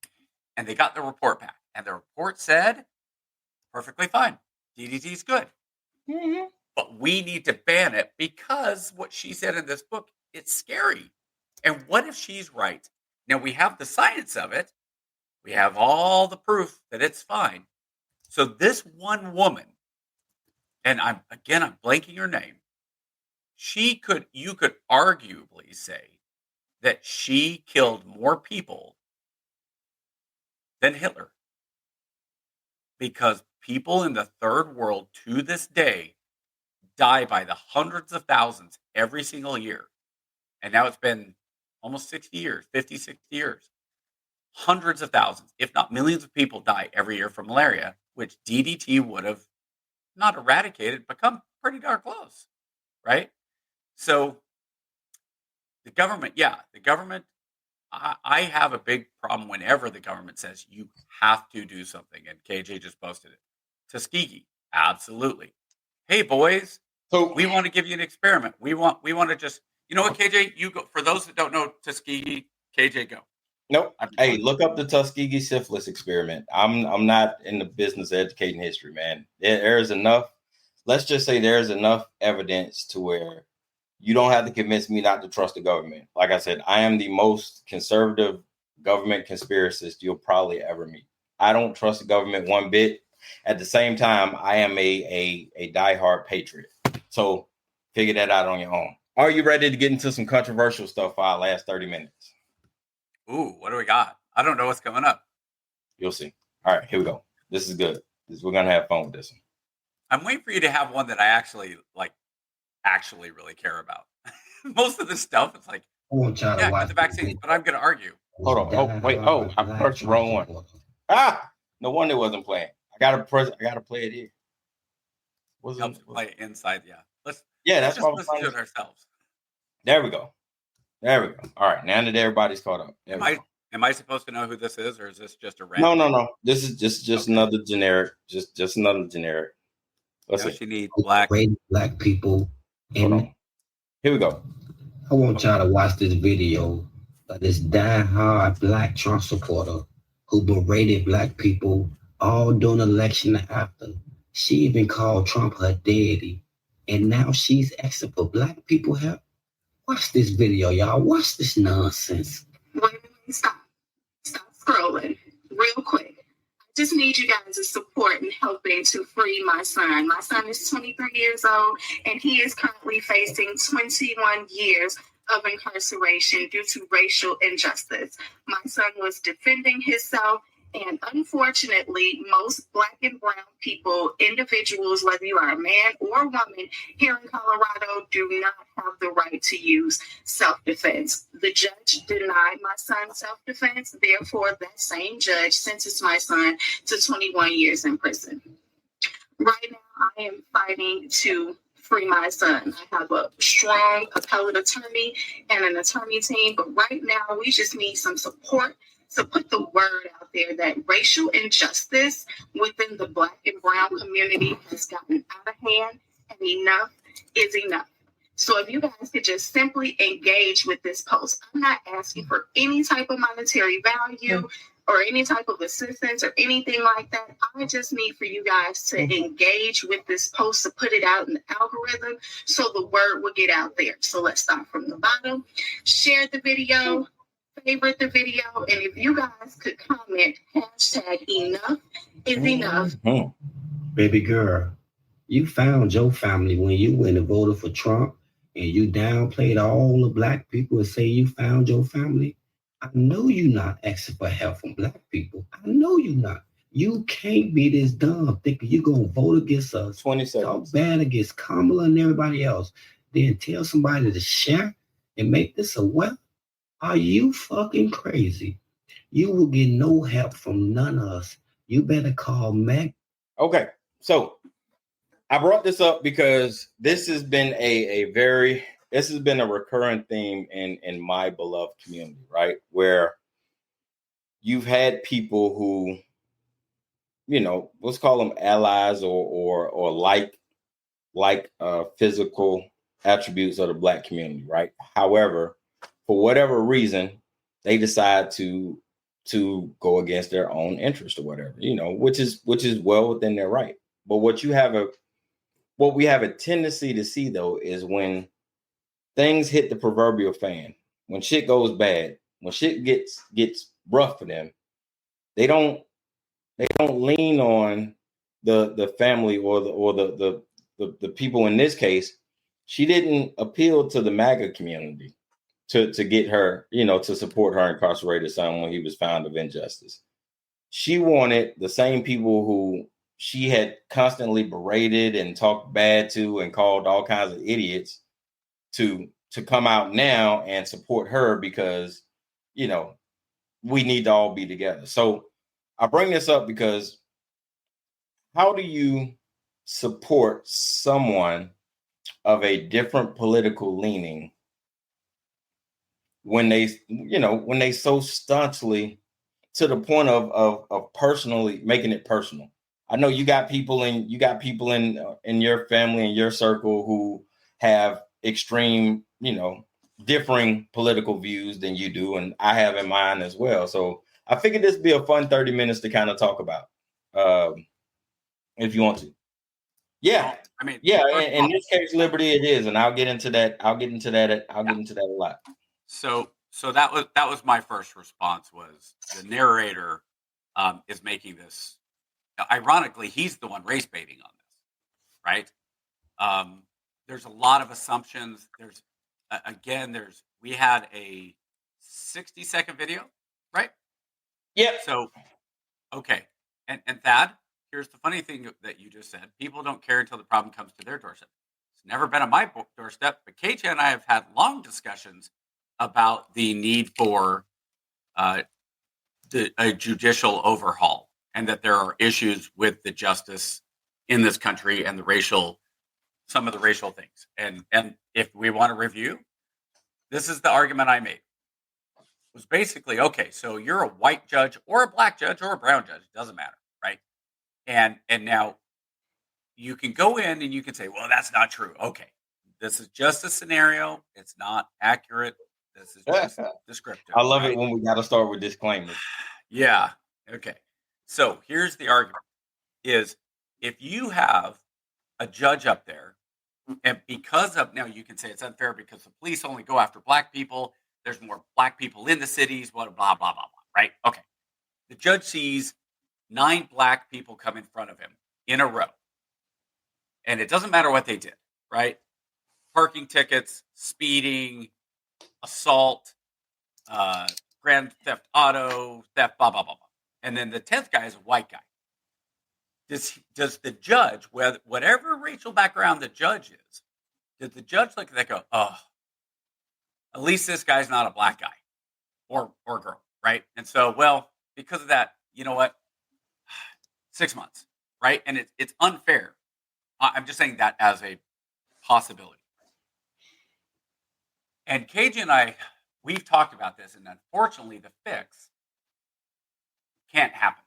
And they got the report back. And the report said, perfectly fine. DDT is good. But we need to ban it because what she said in this book, it's scary. And what if she's right? Now, we have the science of it. We have all the proof that it's fine. So this one woman, and I'm blanking her name. You could arguably say that she killed more people than Hitler. Because people in the third world to this day die by the hundreds of thousands every single year. And now it's been almost 60 years, 50, 60 years. Hundreds of thousands, if not millions of people die every year from malaria, which DDT would have not eradicated, but come pretty darn close, right? So the government, I have a big problem whenever the government says you have to do something, and KJ just posted it. Tuskegee, absolutely. Hey boys, so we want to give you an experiment. We want to just, you know what, KJ, you go. For those that don't know Tuskegee, KJ, go. Nope. Hey, look up the Tuskegee syphilis experiment. I'm not in the business of educating history, man. There's enough. Let's just say there's enough evidence to where you don't have to convince me not to trust the government. Like I said, I am the most conservative government conspiracist you'll probably ever meet. I don't trust the government one bit. At the same time, I am a diehard patriot. So figure that out on your own. Are you ready to get into some controversial stuff for our last 30 minutes? Ooh, what do we got? I don't know what's coming up. You'll see. All right, here we go. This is good. We're going to have fun with this one. I'm waiting for you to have one that I actually really care about. Most of this stuff, it's like, get the vaccines, but I'm going to argue. Hold on. Oh, wait. Oh, I pressed the wrong one. No wonder it wasn't playing. I got to play it here. Helps play it inside. Yeah. Let's just listen to it ourselves. There we go. All right. Now that everybody's caught up. Am I supposed to know who this is, or is this just a random? No. This is just another generic. Just another generic. Let's see. You need black people. Hold on. Here we go. I want y'all to watch this video of this die-hard black Trump supporter who berated black people all during the election and after. She even called Trump her daddy. And now she's asking for black people help. Watch this video, y'all. Watch this nonsense. Wait, stop scrolling real quick. I just need you guys' support in helping to free my son. My son is 23 years old, and he is currently facing 21 years of incarceration due to racial injustice. My son was defending himself, And unfortunately, most Black and brown people, individuals, whether you are a man or a woman here in Colorado, do not have the right to use self-defense. The judge denied my son self-defense. Therefore, that same judge sentenced my son to 21 years in prison. Right now, I am fighting to free my son. I have a strong appellate attorney and an attorney team, but right now we just need some support to put the word out there that racial injustice within the Black and brown community has gotten out of hand, and enough is enough. So if you guys could just simply engage with this post, I'm not asking for any type of monetary value or any type of assistance or anything like that. I just need for you guys to engage with this post, to put it out in the algorithm so the word will get out there. So let's start from the bottom. Share the video, favorite the video, and if you guys could comment, hashtag enough is enough. Baby girl, you found your family when you went and voted for Trump, and you downplayed all the Black people and say you found your family. I know you're not asking for help from Black people. I know you're not. You can't be this dumb thinking you're going to vote against us, 20 seconds. talk bad against Kamala and everybody else, then tell somebody to share and make this a weapon. Are you fucking crazy? You will get no help from none of us. You better call Mac. Okay, so I brought this up because this has been this has been a recurrent theme in my beloved community, right? Where you've had people who, let's call them allies or like physical attributes of the Black community, right? However, for whatever reason, they decide to go against their own interest or whatever, which is well within their right. But what we have a tendency to see, though, is when things hit the proverbial fan, when shit goes bad, when shit gets rough for them, they don't lean on the family or the people. In this case, she didn't appeal to the MAGA community to get her, to support her incarcerated son when he was found of injustice. She wanted the same people who she had constantly berated and talked bad to and called all kinds of idiots to come out now and support her because, we need to all be together. So I bring this up because how do you support someone of a different political leaning when they so staunchly, to the point of personally making it personal? I know you got people in your family and your circle who have extreme, differing political views than you do, and I have in mine as well. So I figured this would be a fun 30 minutes to kind of talk about, if you want to. Yeah, I mean, yeah. In this case, Liberty, it is, and I'll get into that. I'll get into that a lot. So that was my first response. Was the narrator is making this? Ironically, he's the one race baiting on this, right? There's a lot of assumptions. We had a 60-second video, right? Yep. So, okay. And Thad, here's the funny thing that you just said. People don't care until the problem comes to their doorstep. It's never been on my doorstep, but KJ and I have had long discussions about the need for a judicial overhaul, and that there are issues with the justice in this country and some of the racial things. And if we want to review, this is the argument I made. It was basically, okay, so you're a white judge or a Black judge or a brown judge, it doesn't matter, right? And now you can go in and you can say, well, that's not true. Okay, this is just a scenario. It's not accurate. This is just descriptive. I love it when we got to start with disclaimers. Yeah. Okay. So here's the argument: is if you have a judge up there, and now you can say it's unfair because the police only go after Black people. There's more Black people in the cities. Blah blah blah blah blah. Right? Okay. The judge sees 9 Black people come in front of him in a row, and it doesn't matter what they did. Right? Parking tickets, speeding, assault, grand theft auto, theft, blah blah blah blah. and then the 10th guy is a white guy. Does the judge, whatever racial background the judge is, does the judge look at that and go, oh, at least this guy's not a black guy or girl, right? And so, well, because of that, you know what? 6 months, right? And it's unfair. I'm just saying that as a possibility. And KJ and I, we've talked about this, and unfortunately, the fix can't happen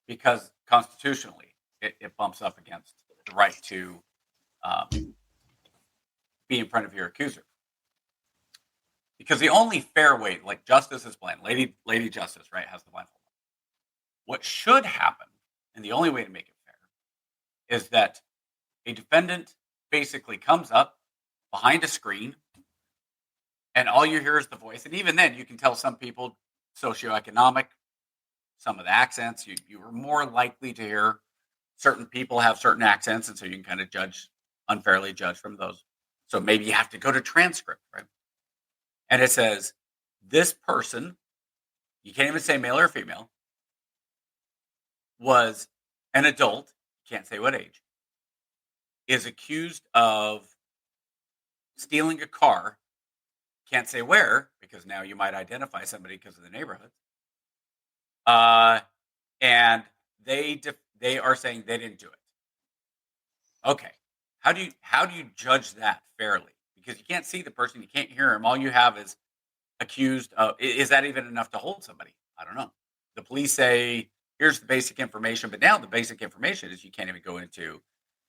because constitutionally, it bumps up against the right to be in front of your accuser. Because the only fair way, like justice is blind, Lady Justice, right, has the blindfold. What should happen, and the only way to make it fair, is that a defendant basically comes up behind a screen, and all you hear is the voice. And even then, you can tell some people socioeconomic, some of the accents. You are more likely to hear certain people have certain accents, and so you can kind of unfairly judge from those. So maybe you have to go to transcript, right? And it says, this person, you can't even say male or female, was an adult, can't say what age, is accused of stealing a car, can't say where, because now you might identify somebody because of the neighborhood. And they are saying they didn't do it. Okay. How do you judge that fairly? Because you can't see the person, you can't hear him. All you have is accused of. Is that even enough to hold somebody? I don't know. The police say, here's the basic information, but now the basic information is you can't even go into,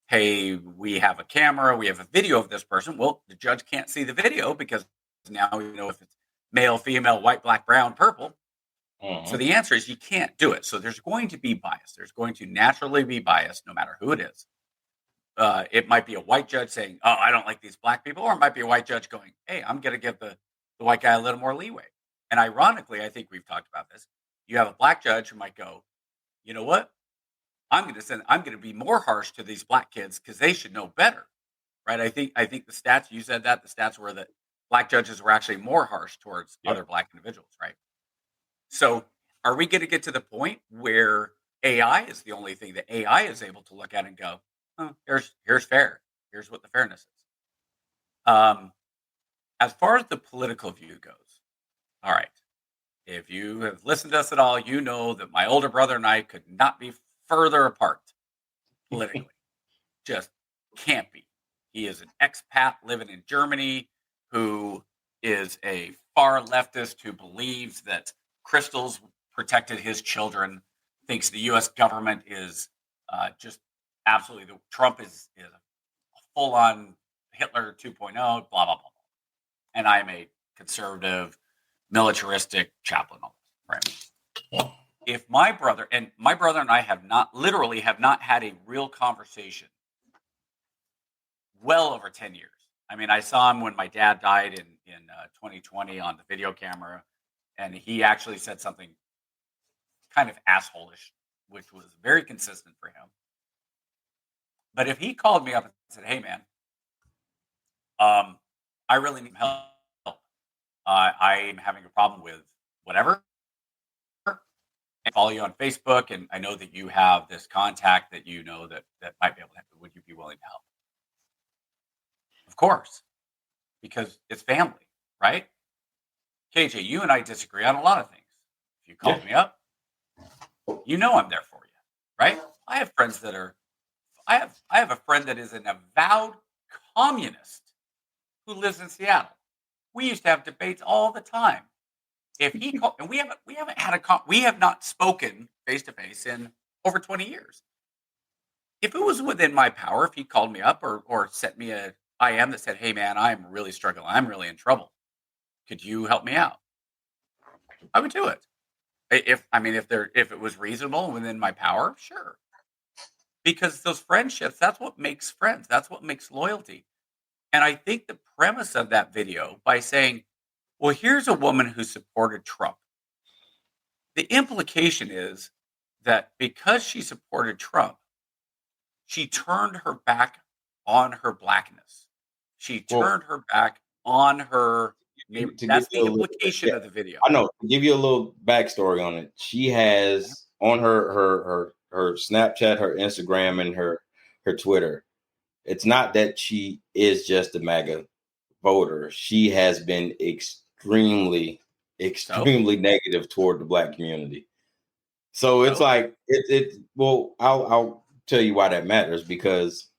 hey, we have a camera, we have a video of this person. Well, the judge can't see the video because now you know if it's male, female, white, black, brown, purple. So the answer is you can't do it. So there's going to be bias. There's going to naturally be bias no matter who it is. It might be a white judge saying, oh, I don't like these black people. Or it might be a white judge going, hey, I'm going to give the white guy a little more leeway. And ironically, I think we've talked about this. You have a black judge who might go, you know what? I'm going to be more harsh to these black kids because they should know better. Right. I think the stats, you said that the stats were that black judges were actually more harsh towards other black individuals. Right. So are we going to get to the point where AI is the only thing that AI is able to look at and go, oh, here's fair. Here's what the fairness is. As far as the political view goes, all right. If you have listened to us at all, you know that my older brother and I could not be further apart politically. Just can't be. He is an expat living in Germany who is a far leftist who believes that crystals protected his children, thinks the U.S. government is just absolutely, Trump is a full-on Hitler 2.0, blah, blah, blah. And I'm a conservative, militaristic chaplain, right? If my brother and I have not had a real conversation well over 10 years. I mean, I saw him when my dad died in 2020 on the video camera, and he actually said something kind of assholish, which was very consistent for him. But if he called me up and said, hey, man, I really need help. I'm having a problem with whatever. I follow you on Facebook, and I know that you have this contact that you know that might be able to help. Would you be willing to help? Of course, because it's family, right? KJ, you and I disagree on a lot of things. If you called me up, you know I'm there for you, right? I have friends that are. I have a friend that is an avowed communist who lives in Seattle. We used to have debates all the time. If he called, and we have not spoken face to face in over 20 years. If it was within my power, if he called me up or sent me a IM that said, "Hey man, I'm really struggling. I'm really in trouble. Could you help me out?" I would do it. If it was reasonable within my power, sure. Because those friendships, that's what makes friends. That's what makes loyalty. And I think the premise of that video by saying, well, here's a woman who supported Trump. The implication is that because she supported Trump, she turned her back on her blackness. She turned her back on her That's the you a little, implication of the video. I know. To give you a little backstory on it, she has on her Snapchat, her Instagram, and her Twitter. It's not that she is just a MAGA voter. She has been extremely negative toward the Black community. So it's like it. Well, I'll tell you why that matters, because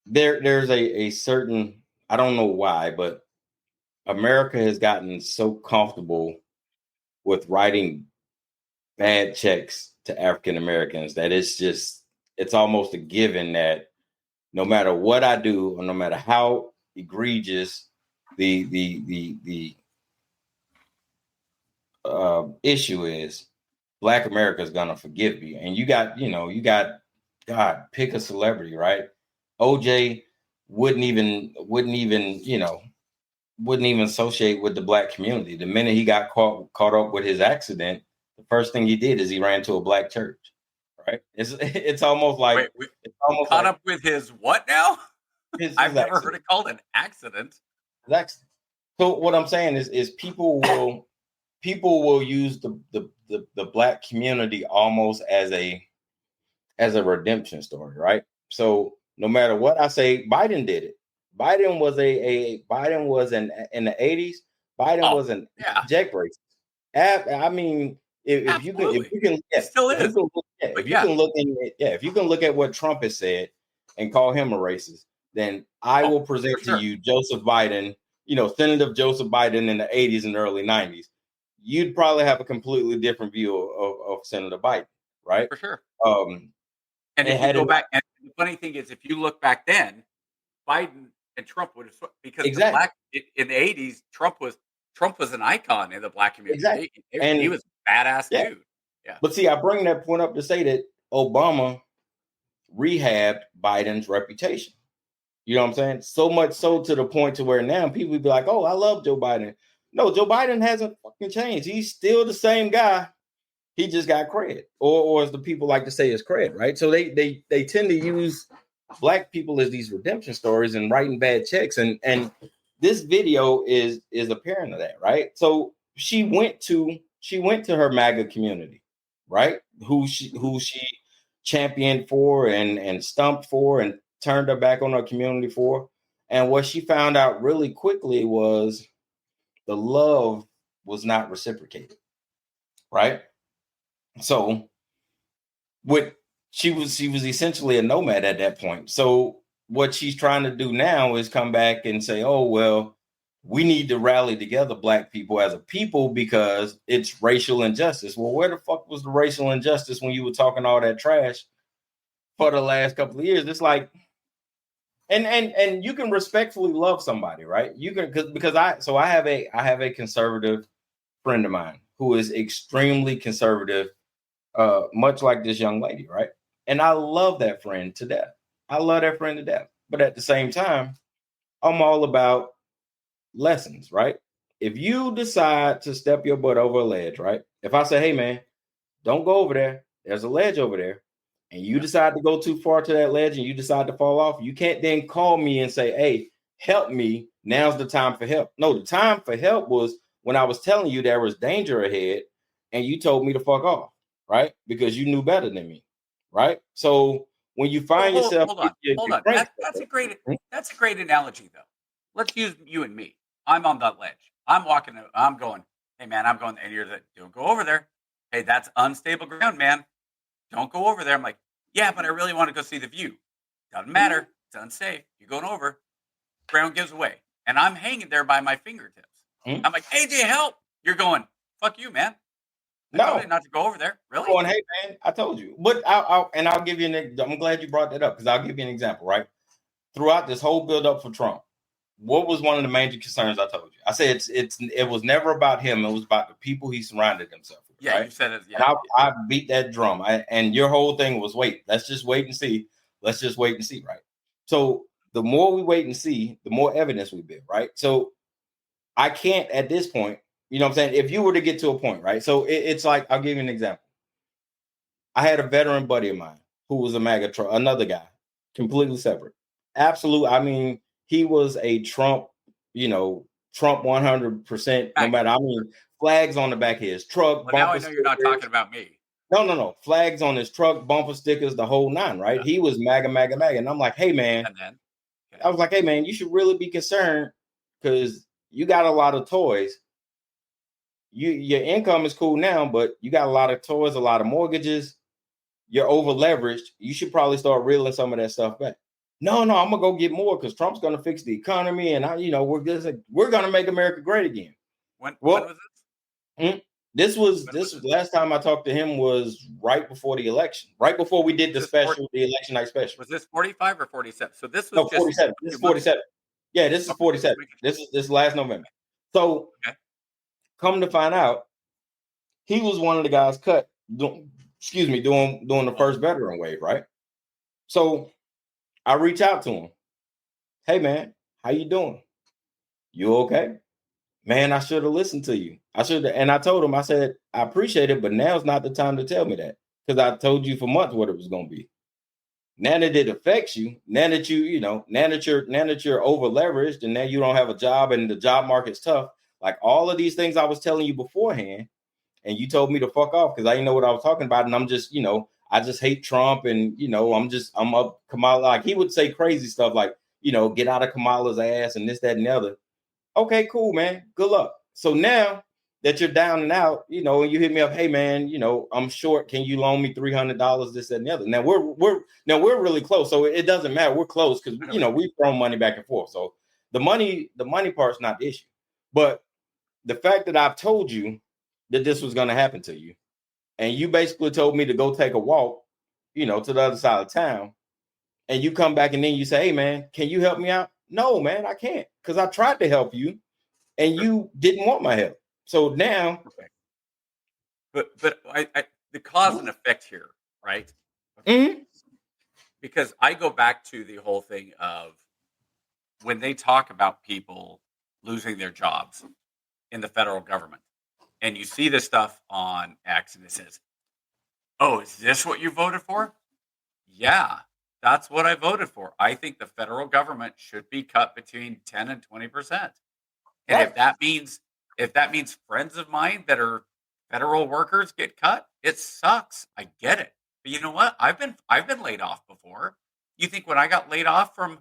there's a certain, I don't know why, but America has gotten so comfortable with writing bad checks to African Americans that it's almost a given that no matter what I do, or no matter how egregious the issue is, Black America is gonna forgive you. And you got God, pick a celebrity, right? OJ wouldn't even associate with the Black community. The minute he got caught up with his accident, the first thing he did is he ran to a Black church. Right? It's almost like caught up with his what now? I've never accident. heard it called an accident. So what I'm saying is people will use the Black community almost as a redemption story, right? So no matter what I say, Biden did it. Biden was in the 80s. Biden was an abject racist. I mean, if you can look at what Trump has said and call him a racist, then I will present to you Joseph Biden, Senator Joseph Biden in the 80s and early 90s. You'd probably have a completely different view of Senator Biden, right? For sure. And if you go back, and the funny thing is, if you look back then, Biden and Trump would have, because in the 80s, Trump was an icon in the Black community. Exactly. He was a badass dude. Yeah. But see, I bring that point up to say that Obama rehabbed Biden's reputation. You know what I'm saying? So much so to the point to where now people be like, "Oh, I love Joe Biden." No, Joe Biden hasn't fucking changed. He's still the same guy. He just got cred, or as the people like to say, is cred, right? So they tend to use Black people as these redemption stories and writing bad checks, and this video is a parent of that, right? So she went to her MAGA community, right? Who she championed for and stumped for and turned her back on her community for, and what she found out really quickly was the love was not reciprocated, right? So she was essentially a nomad at that point. So what she's trying to do now is come back and say, "Oh, well, we need to rally together, Black people as a people, because it's racial injustice." Well, where the fuck was the racial injustice when you were talking all that trash for the last couple of years? It's like, and you can respectfully love somebody, right? You can, because I have a conservative friend of mine who is extremely conservative, much like this young lady, right? And I love that friend to death. But at the same time, I'm all about lessons, right? If you decide to step your butt over a ledge, right? If I say, "Hey man, don't go over there. There's a ledge over there," and you decide to go too far to that ledge and you decide to fall off, you can't then call me and say, "Hey, help me. Now's the time for help." No, the time for help was when I was telling you there was danger ahead and you told me to fuck off, right? Because you knew better than me, right? So when you find yourself, hold on. That's a great analogy, though. Let's use you and me. I'm on that ledge. I'm walking. I'm going, "Hey man, I'm going," and you're like, "Don't go over there. Hey, that's unstable ground, man. Don't go over there." I'm like, "Yeah, but I really want to go see the view." Doesn't matter. It's unsafe. You're going over. Ground gives away, and I'm hanging there by my fingertips. I'm like, "AJ, help!" You're going, "Fuck you, man." No, not to go over there. Really? Going, "Hey man, I told you." But I'll give you I'm glad you brought that up, because I'll give you an example, right? Throughout this whole build up for Trump, what was one of the major concerns I told you? I said it was never about him. It was about the people he surrounded himself with. Yeah, right? You said it. Yeah, and I beat that drum. And your whole thing was, let's just wait and see. Let's just wait and see, right? So the more we wait and see, the more evidence we build, right? So I can't at this point, you know what I'm saying? If you were to get to a point, right? So it's like, I'll give you an example. I had a veteran buddy of mine who was a MAGA, another guy, completely separate. Absolute. I mean, he was a Trump Trump 100%, no matter, flags on the back of his truck. Well, now I know you're not talking about me. No. Flags on his truck, bumper stickers, the whole nine, right? Yeah. He was MAGA. And I'm like, hey, man. And then? Okay. I was like, hey, man, you should really be concerned because you got a lot of toys. Your income is cool now, but you got a lot of toys, a lot of mortgages. You're over leveraged. You should probably start reeling some of that stuff back. No, I'm gonna go get more because Trump's gonna fix the economy, and we're gonna make America great again. When was this? This was last time I talked to him was right before the election, right before we did the election night special. Was this 45 or 47? So this was 47. This is 47. Yeah, this is 47. This is last November. So come to find out, he was one of the guys cut. Doing the first veteran wave, right? So I reach out to him. Hey man, how you doing? You okay? Man, I should have listened to you. And I told him, I said, I appreciate it, but now's not the time to tell me that. Because I told you for months what it was gonna be. Now that it affects you, now that you're over leveraged and now you don't have a job and the job market's tough, like all of these things I was telling you beforehand. And you told me to fuck off because I didn't know what I was talking about. And I'm just, I just hate Trump. And, I'm up Kamala. Like he would say crazy stuff like, get out of Kamala's ass and this, that, and the other. Okay, cool, man. Good luck. So now that you're down and out, and you hit me up, hey man, I'm short. Can you loan me $300, this, that, and the other? Now we're really close. So it doesn't matter. We're close because, we've thrown money back and forth. So the money part's not the issue. But the fact that I've told you that this was going to happen to you. And you basically told me to go take a walk, to the other side of town. And you come back and then you say, hey, man, can you help me out? No, man, I can't. Because I tried to help you and you didn't want my help. So now. Okay. But I the cause and effect here, right? Mm-hmm. Because I go back to the whole thing of when they talk about people losing their jobs in the federal government. And you see this stuff on X and it says, oh, is this what you voted for? Yeah, that's what I voted for. I think the federal government should be cut between 10 and 20%. And if that means friends of mine that are federal workers get cut, it sucks. I get it. But you know what? I've been laid off before. You think when I got laid off from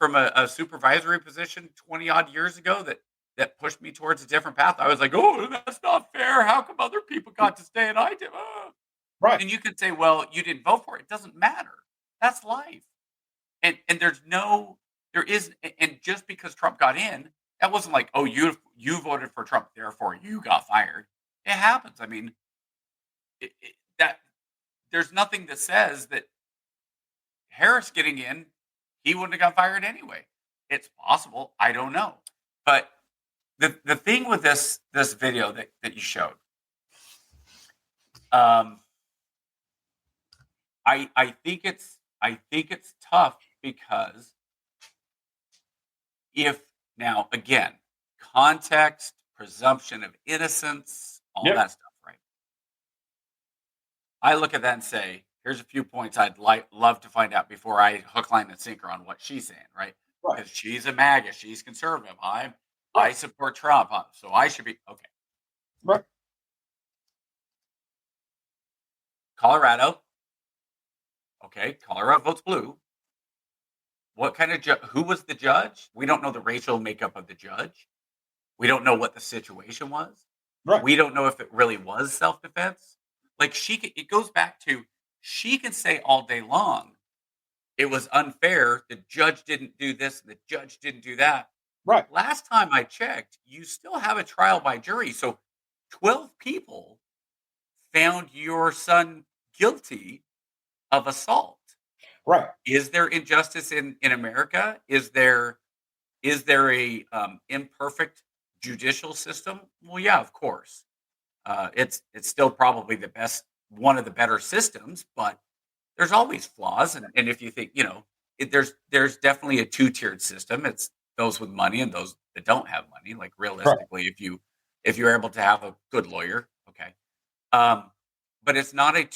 a supervisory position 20 odd years ago that pushed me towards a different path, I was like, oh, that's not fair. How come other people got to stay and I did? Right. And you could say, well, you didn't vote for it. It doesn't matter. That's life. And and just because Trump got in, that wasn't like, oh, you voted for Trump, therefore you got fired. It happens. I mean, that there's nothing that says that Harris getting in, he wouldn't have got fired anyway. It's possible. I don't know. But the thing with this video that you showed, I think it's tough because if now again context, presumption of innocence, all that stuff, right? I look at that and say, here's a few points I'd love to find out before I hook, line, and sinker on what she's saying, right? Because she's a MAGA, she's conservative. I support Trump, so I should be okay. Right. Colorado. Okay, Colorado votes blue. What kind of who was the judge? We don't know the racial makeup of the judge. We don't know what the situation was. Right. We don't know if it really was self-defense. Like it goes back to, she can say all day long, it was unfair. The judge didn't do this. The judge didn't do that. Right. Last time I checked, you still have a trial by jury. So 12 people found your son guilty of assault. Right. Is there injustice in America? Is there a imperfect judicial system? Well, yeah, of course. It's still probably one of the better systems, but there's always flaws. And if you think, there's definitely a two-tiered system. It's those with money and those that don't have money. Like realistically, if you're able to have a good lawyer, okay. But it's not a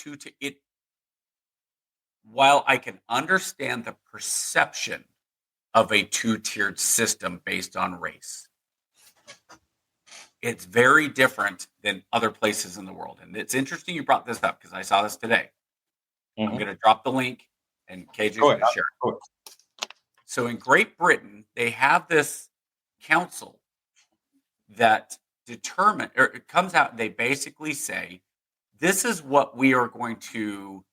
while I can understand the perception of a two-tiered system based on race. It's very different than other places in the world. And it's interesting you brought this up because I saw this today. I'm going to drop the link and KJ's going to share it. So in Great Britain, they have this council that determine, or it comes out and they basically say, this is what we are going to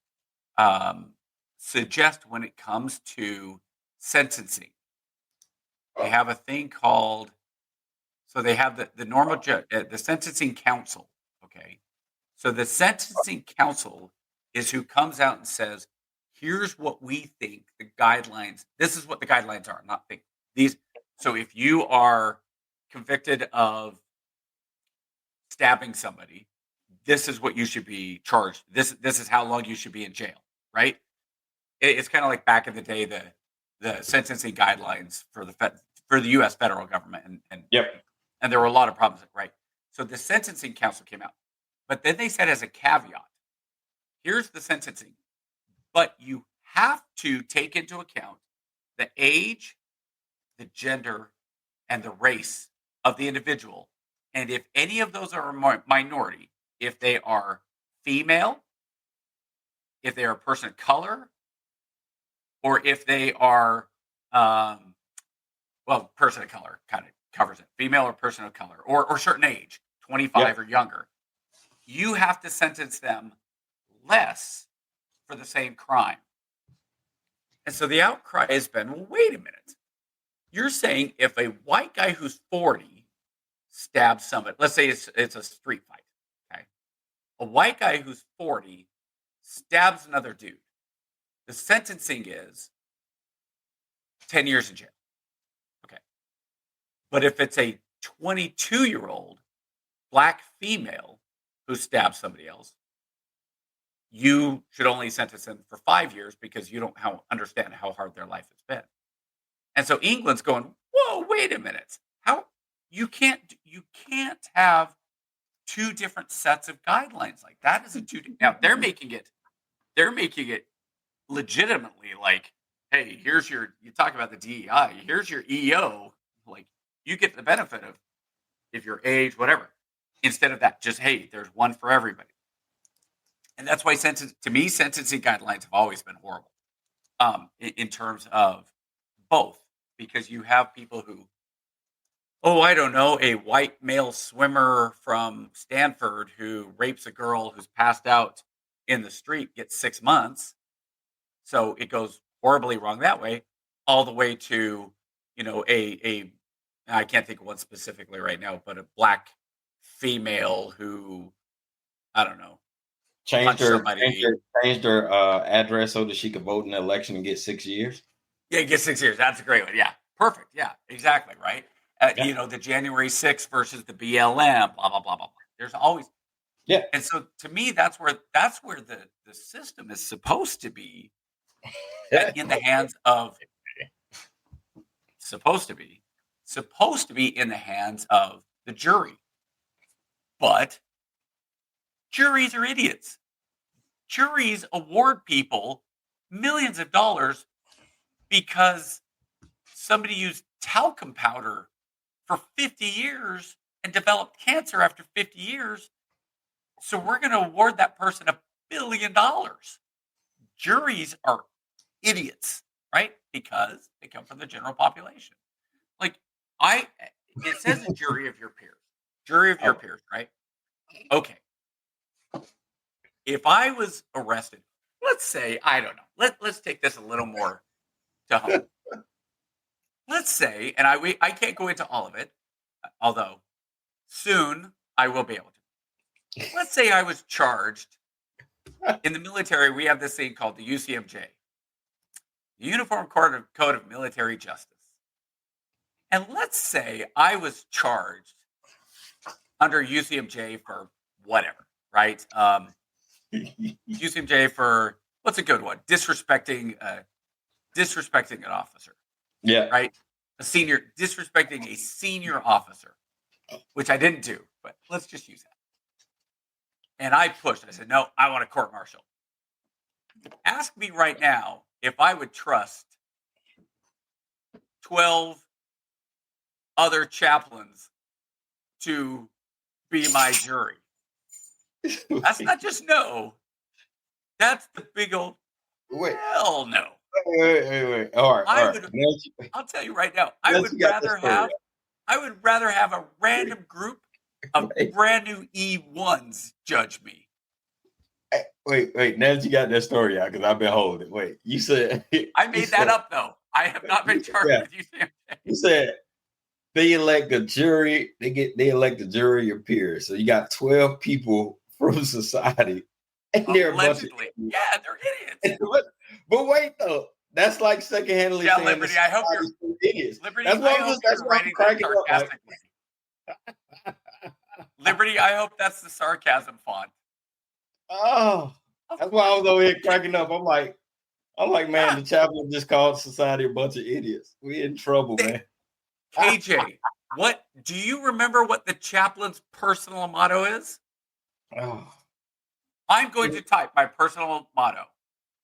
suggest when it comes to sentencing. They have a thing called, so they have the normal the sentencing council. Okay. So the sentencing council is who comes out and says, here's what we think the guidelines, this is what the guidelines are, not think these. So if you are convicted of stabbing somebody, this is what you should be charged. This is how long you should be in jail, right? It's kind of like back in the day, the sentencing guidelines for the U.S. federal government, and there were a lot of problems, right? So the sentencing council came out, but then they said as a caveat, here's the sentencing, but you have to take into account the age, the gender, and the race of the individual. And if any of those are a minority, if they are female, if they are a person of color, or if they are, person of color kind of covers it, female or person of color, or certain age, 25 or younger, you have to sentence them less for the same crime. And so the outcry has been, well, wait a minute. You're saying if a white guy who's 40 stabs somebody, let's say it's a street fight, okay? A white guy who's 40 stabs another dude. The sentencing is 10 years in jail. Okay. But if it's a 22-year-old black female who stabs somebody else, you should only sentence them for 5 years because you don't understand how hard their life has been. And so England's going, whoa, wait a minute. How you can't have two different sets of guidelines like that. Is a two. Now they're making it legitimately like, hey, you talk about the DEI, here's your EO, like you get the benefit of if your age, whatever, instead of that, just, hey, there's one for everybody. And that's why sentencing guidelines have always been horrible in terms of both, because you have people who, I don't know, a white male swimmer from Stanford who rapes a girl who's passed out in the street gets 6 months. So it goes horribly wrong that way, all the way to, I can't think of one specifically right now, but a black female who, I don't know, changed her address so that she could vote in the election and get 6 years. Yeah, get 6 years. That's a great one. Yeah, perfect. Yeah, exactly. Right. The January 6th versus the BLM, blah, blah, blah, blah, blah. There's always. Yeah. And so to me, that's where the system is supposed to be in the hands of supposed to be in the hands of the jury. But juries are idiots. Juries award people millions of dollars because somebody used talcum powder for 50 years and developed cancer after 50 years. So we're going to award that person $1 billion. Juries are idiots, right? Because they come from the general population. Like it says a jury of your peers, right? Okay. If I was arrested, let's say, I don't know, let's take this a little more to home. Let's say, and I can't go into all of it, although soon I will be able to. Let's say I was charged. In the military, we have this thing called the UCMJ, the Uniform Code of Military Justice. And let's say I was charged under UCMJ for whatever, right? UCMJ for, what's a good one? Disrespecting an officer. Yeah. Right? Disrespecting a senior officer, which I didn't do, but let's just use that. And I pushed. I said, no, I want a court martial. Ask me right now if I would trust 12 other chaplains to be my jury. That's not just no. That's the big old hell no. Wait. All right. I'll tell you right now. I would rather have a random group of brand new E1s judge me. Wait. Now that you got that story out, because I've been holding it. Wait, you said I made that up though. I have not been charged with you, Sam. You said they elect a jury. They elect a jury of peers. So you got 12 people from society, and they're allegedly. Yeah, they're idiots. But wait though, that's like secondhandly saying Liberty. I hope you're idiots. Liberty. That's why I'm cracking up. Sarcastically. Liberty. I hope that's the sarcasm font. Oh, that's why I was over here cracking up. I'm like, man, the chaplain just called society a bunch of idiots. We in trouble, man. KJ, what do you remember what the chaplain's personal motto is? Oh. I'm going to type my personal motto.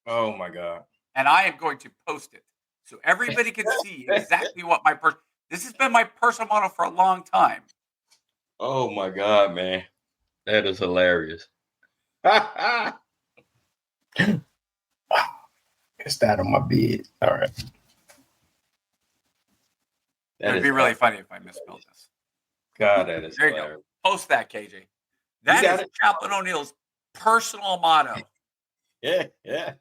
Oh my God. And I am going to post it so everybody can see exactly what this has been my personal motto for a long time. Oh my God, man. That is hilarious. It's that on my bed. All right. It'd be really funny if I misspelled this. God, that is there you hilarious. Go. Post that, KJ. That is Chaplain O'Neill's personal motto. Yeah.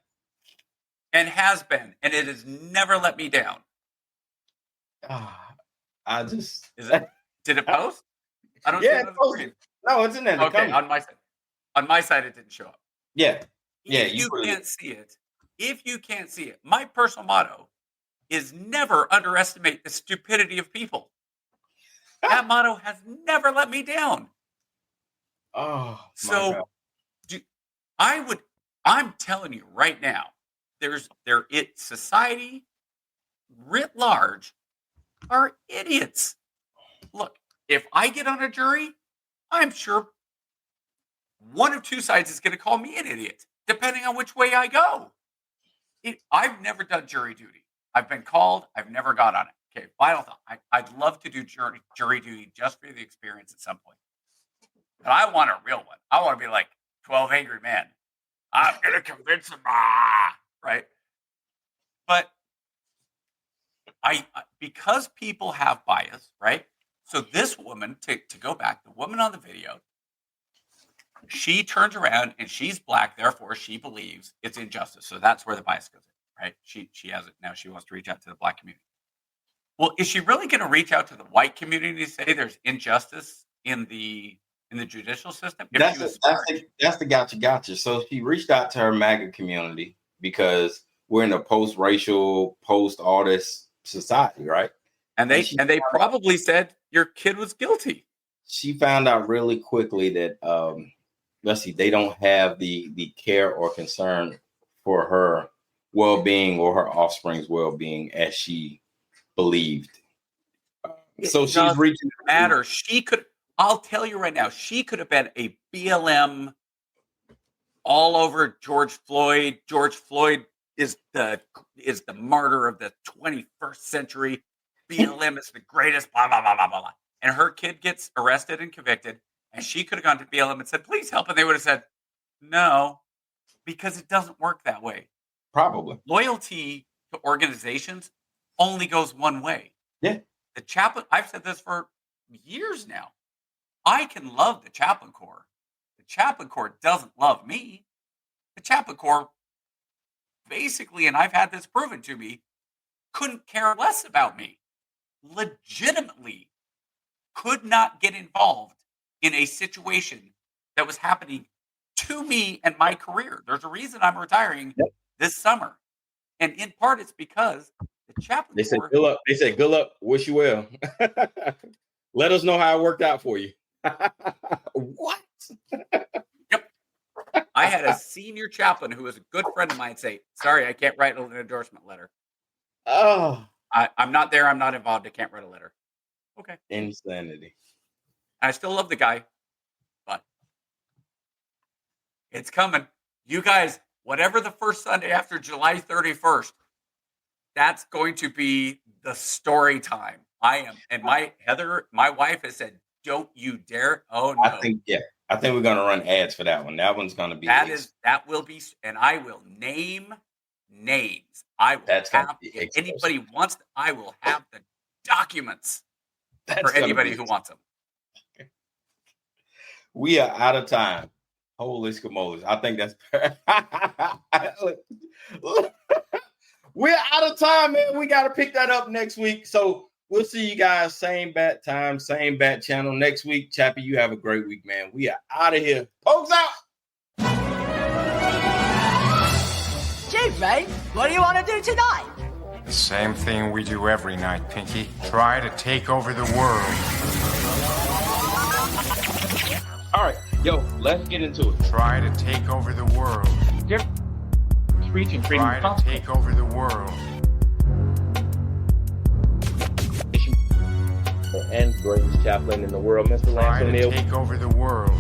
And has been, and it has never let me down. I just did it post? I don't. Yeah, it no, it's in there. Okay, on my side. On my side, it didn't show up. Yeah. If you can't see it, my personal motto is never underestimate the stupidity of people. That motto has never let me down. Oh, so I'm telling you right now, society writ large are idiots. Look, if I get on a jury, I'm sure one of two sides is going to call me an idiot, depending on which way I go. I've never done jury duty. I've been called. I've never got on it. Okay, final thought. I'd love to do jury duty just for the experience at some point. But I want a real one. I want to be like 12 Angry Men. I'm going to convince them, right? But because people have bias, right? So this woman, to go back, the woman on the video, she turns around and she's black, therefore she believes it's injustice. So that's where the bias goes in, right? She has it now. She wants to reach out to the black community. Well, is she really going to reach out to the white community to say there's injustice in the judicial system? That's the gotcha. So she reached out to her MAGA community because we're in a post-racial, post-all this society, right? And they probably said your kid was guilty. She found out really quickly that they don't have the care or concern for her well-being or her offspring's well-being as she believed. So she's reaching matter. She could. I'll tell you right now. She could have been a BLM all over George Floyd. George Floyd is the martyr of the 21st century. BLM is the greatest. Blah blah blah blah blah. And her kid gets arrested and convicted, and she could have gone to BLM and said, "Please help," and they would have said, "No," because it doesn't work that way. Probably loyalty to organizations only goes one way. Yeah. The chaplain, I've said this for years now. I can love the chaplain corps. The chaplain corps doesn't love me. The chaplain corps basically, and I've had this proven to me, couldn't care less about me. Legitimately could not get involved in a situation that was happening to me and my career. There's a reason I'm retiring this summer. And in part, it's because the chaplain They said, good luck. They said, good luck. Wish you well. Let us know how it worked out for you. What? Yep. I had a senior chaplain who was a good friend of mine say, sorry, I can't write an endorsement letter. Oh. I'm not there. I'm not involved. I can't write a letter. Okay. Insanity. I still love the guy, but it's coming. You guys, whatever the first Sunday after July 31st, That's going to be the story time. And my wife has said, "Don't you dare!" Oh no! I think we're gonna run ads for that one. That one's gonna be that will be, and I will name names. I will have, if anybody wants, I will have the documents for anybody who wants them. We are out of time. Holy scamolas. I think that's we're out of time, man. We got to pick that up next week. So we'll see you guys same bat time, same bat channel next week. Chappie, you have a great week, man. We are out of here. Pokes out. Gee, Ray, what do you want to do tonight? The same thing we do every night, Pinky. Try to take over the world. All right, yo, let's get into it. Try to take over the world. Try to take over the world. And greatest chaplain in the world, Mr. Lance Try to O'Neill. take over the world.